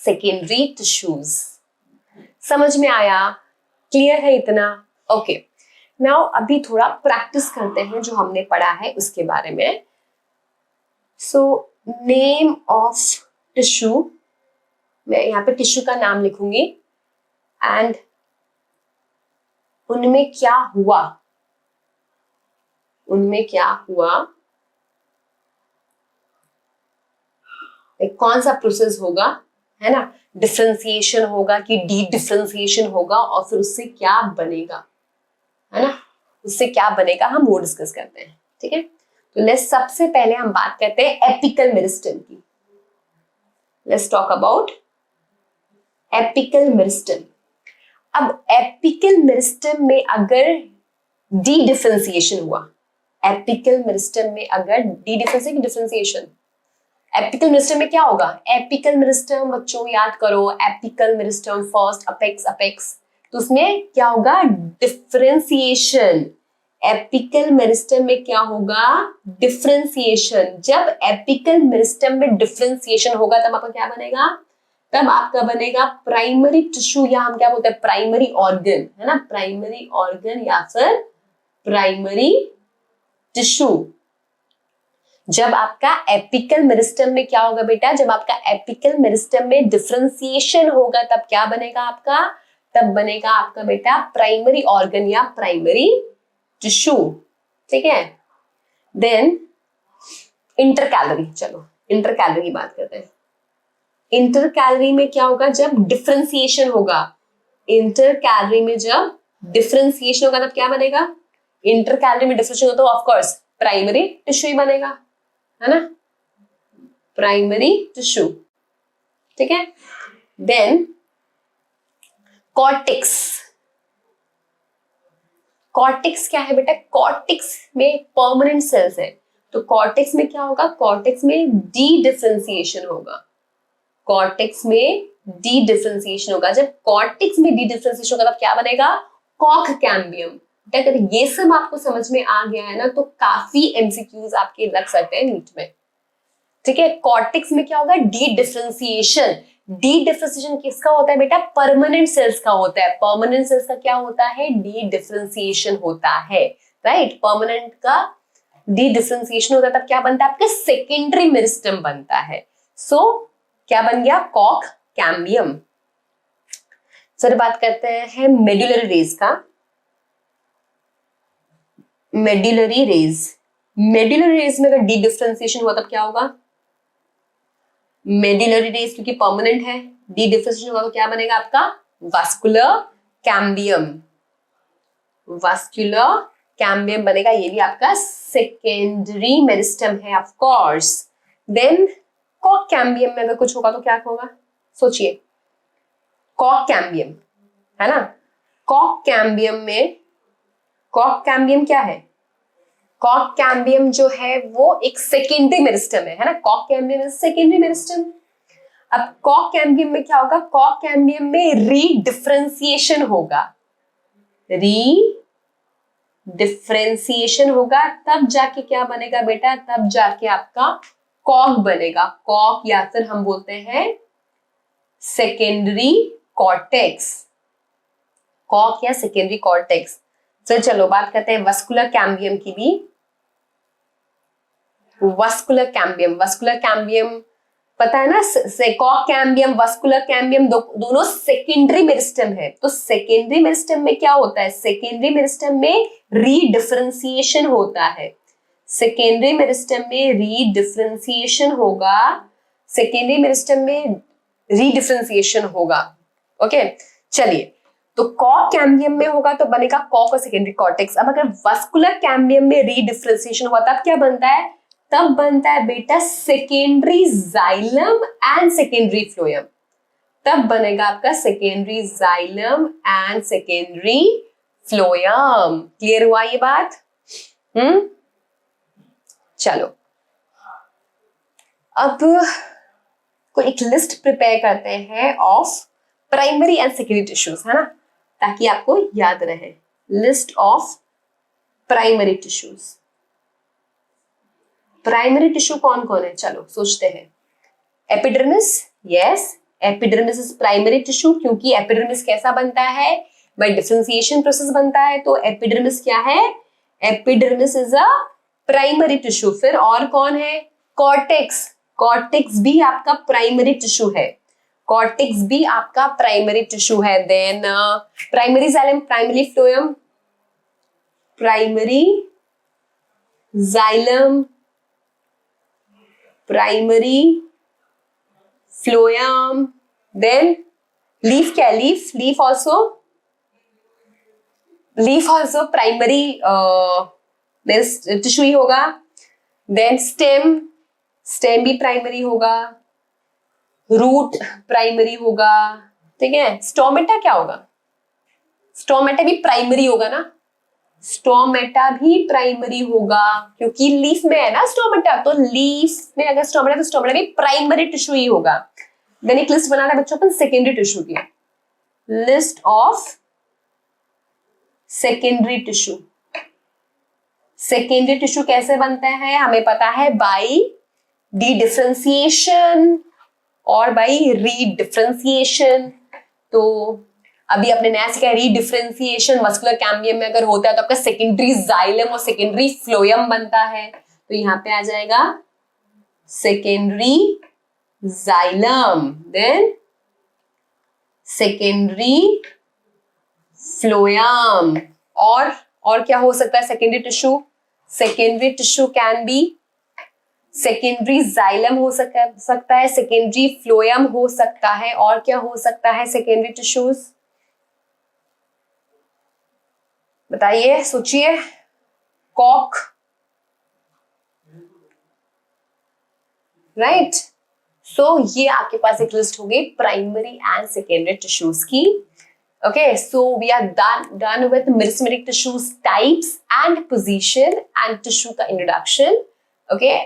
secondary tissues। समझ में आया, clear है इतना, ओके। नाउ अभी थोड़ा प्रैक्टिस करते हैं जो हमने पढ़ा है उसके बारे में। सो नेम ऑफ टिश्यू, मैं यहाँ पे टिश्यू का नाम लिखूंगी, एंड उनमें क्या हुआ, कौन सा प्रोसेस होगा, है ना, डिफरेंशिएशन होगा कि डी डिफरेंशिएशन होगा, और फिर उससे क्या बनेगा, है ना, उससे क्या बनेगा हम वो डिस्कस करते हैं, ठीक है। तो लेट्स सबसे पहले हम बात करते हैं एपिकल मेरिस्टेम की। Let's talk about apical meristem. अब एपिकल मेरिस्टेम में अगर डी डिफरेंशिएशन हुआ, एपिकल मेरिस्टेम में अगर डी डिफरेंशिएशन, एपिकल मेरिस्टेम में क्या होगा, एपिकल मेरिस्टेम बच्चों याद करो, एपिकल मेरिस्टेम फर्स्ट अपेक्स, तो उसमें क्या होगा, डिफरेंशिएशन। एपिकल मेरिस्टेम में क्या होगा, डिफरेंशिएशन। जब एपिकल मेरिस्टेम में डिफरेंशिएशन होगा तब आपका क्या बनेगा, तब आपका बनेगा प्राइमरी टिश्यू, या हम क्या बोलते हैं प्राइमरी ऑर्गन, है ना, प्राइमरी ऑर्गन या फिर प्राइमरी टिश्यू। जब आपका एपिकल मेरिस्टेम में क्या होगा बेटा, जब आपका एपिकल मेरिस्टेम में डिफरेंशिएशन होगा तब क्या बनेगा आपका, तब बनेगा आपका बेटा प्राइमरी ऑर्गन या प्राइमरी टिश्यू, ठीक है। देन इंटरकैलरी, चलो इंटरकैलरी की बात करते हैं। इंटरकैलरी में क्या होगा, जब डिफरेंशिएशन होगा, इंटरकैलरी में जब डिफरेंशिएशन होगा तब क्या बनेगा, इंटरकैलरी में डिफरेंशिएशन होगा तो ऑफ कोर्स प्राइमरी टिश्यू ही बनेगा, है ना, प्राइमरी टिश्यू, ठीक है। देन कॉर्टेक्स, कॉर्टेक्स क्या है बेटा, कॉर्टेक्स में परमानेंट सेल्स है, तो कॉर्टेक्स में क्या होगा, कॉर्टेक्स में डी डिफरेंशिएशन होगा, कॉर्टेक्स में डी डिफरेंशिएशन होगा। जब कॉर्टेक्स में डी डिफरेंशिएशन होगा तब क्या बनेगा, कॉक कैम्बियम। अगर ये सब आपको समझ में आ गया है ना तो काफी एमसीक्यूज आपके लग सकते हैं नीट में, ठीक है। कॉर्टेक्स में क्या होगा, डी डिफरेंशिएशन। डी डिफरेंशिएशन किसका होता है बेटा, परमानेंट सेल्स का होता है। परमानेंट सेल्स का क्या होता है, डी डिफरेंशिएशन होता है, राइट। परमानेंट का डी डिफरेंशिएशन होता है तब क्या बनता है, आपका सेकेंडरी मेरिस्टेम बनता है। सो क्या बन गया, कॉक कैम्बियम। फिर बात करते हैं मेडुलरी रेज का। मेडुलरी रेज, मेडुलरी रेज में अगर डी डिफरेंशिएशन हुआ तब क्या होगा, मेडुलरी रेज क्योंकि परमानेंट है, डी डिफरेंशिएशन होगा तो क्या बनेगा आपका, वास्कुलर कैम्बियम, वास्कुलर कैम्बियम बनेगा। ये भी आपका सेकेंडरी मेरिस्टेम है ऑफ कोर्स। देन कॉक कैम्बियम में अगर कुछ होगा तो क्या होगा, सोचिए, कॉक कैम्बियम, है ना। कॉक कैम्बियम क्या है? कॉक कैम्बियम जो है वो एक सेकेंडरी मेरिस्टम है ना। कॉक कैम्बियम इज सेकेंडरी मेरिस्टम। अब कॉक कैम्बियम में क्या होगा? कॉक कैम्बियम में रीडिफरेंशिएशन होगा, रीडिफरेंशिएशन होगा, तब जाके क्या बनेगा बेटा? तब जाके आपका कॉक बनेगा। कॉक या फिर हम बोलते हैं सेकेंडरी कॉर्टेक्स, कॉक या सेकेंडरी कॉर्टेक्स। तो चलो बात करते हैं वस्कुलर कैम्बियम की भी। वस्कुलर कैम्बियम पता है ना, कॉक कैम्बियम, वस्कुलर कैम्बियम दोनों सेकेंडरी मेरिस्टम है। तो सेकेंडरी मेरिस्टम में क्या होता है? सेकेंडरी मेरिस्टम में रीडिफरेंशिएशन होता है। सेकेंडरी मेरिस्टम में रीडिफरेंशिएशन होगा, सेकेंडरी मेरिस्टम में रीडिफरेंशिएशन होगा। ओके, चलिए, तो कॉक कैम्बियम में होगा तो बनेगा कॉक और सेकेंडरी कॉर्टेक्स। अब अगर वस्कुलर कैम्बियम में रीडिफरेंशिएशन हुआ तब क्या बनता है? तब बनता है बेटा secondary xylem and secondary phloem. तब बनेगा आपका secondary xylem and secondary phloem. Clear हुआ ये बात? चलो, अब कोई एक लिस्ट प्रिपेयर करते हैं of primary and secondary tissues, है ना, ताकि आपको याद रहे। List of primary tissues. Primary tissue कौन कौन है? चलो सोचते हैं। Epidermis, yes, epidermis is primary tissue, क्योंकि एपिडर्मिस कैसा बनता है? बाय डिफरेंशिएशन प्रोसेस बनता है। तो एपिडर्मिस क्या है? Epidermis is a primary tissue. फिर और कौन है? कॉर्टेक्स, कॉर्टेक्स भी आपका प्राइमरी टिश्यू है, कॉर्टेक्स भी आपका प्राइमरी टिश्यू है। Then primary xylem, primary phloem, primary xylem, primary phloem. Then leaf क्या है? लीफ ऑल्सो प्राइमरी टिश्यू ही होगा। देन स्टेम भी प्राइमरी होगा, रूट प्राइमरी होगा, ठीक है। स्टोमेटा क्या होगा? स्टोमेटा भी प्राइमरी होगा ना, स्टोमेटा भी प्राइमरी होगा, क्योंकि लीफ में है ना स्टोमेटा। तो लीफ में अगर स्टोमेटा, तो स्टोमेटा भी प्राइमरी टिश्यू ही होगा। देन एक लिस्ट बनाना है बच्चों अपन सेकेंडरी टिश्यू की। List of secondary tissue. Secondary tissue कैसे बनता है? हमें पता है, बाय डी-डिफरेंशिएशन और बाय री-डिफरेंशिएशन। तो अभी आपने नया सीखा है री-डिफरेंशिएशन। मस्कुलर कैम्बियम में अगर होता है तो आपका सेकेंडरी जाइलम और सेकेंडरी फ्लोएम बनता है। तो यहां पे आ जाएगा secondary xylem, then secondary phloem. और क्या हो सकता है secondary tissue? Secondary tissue can be secondary xylem हो सकता है, सेकेंडरी फ्लोएम हो सकता है, और क्या हो सकता है सेकेंडरी टिश्यूज? बताइए, सोचिए। Kock, right. सो ये आपके पास एक लिस्ट होगी प्राइमरी एंड सेकेंडरी टिश्यूज की। Okay, so we are done with meristematic tissues types and position and tissue का introduction. Okay,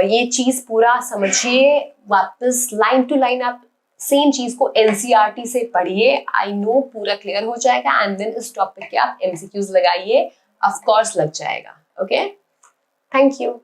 ये चीज पूरा समझिए, वापस लाइन टू लाइन आप सेम चीज को NCERT से पढ़िए। आई नो पूरा क्लियर हो जाएगा, एंड देन इस टॉपिक के आप MCQs लगाइए, ऑफ कोर्स लग जाएगा। Okay, thank you.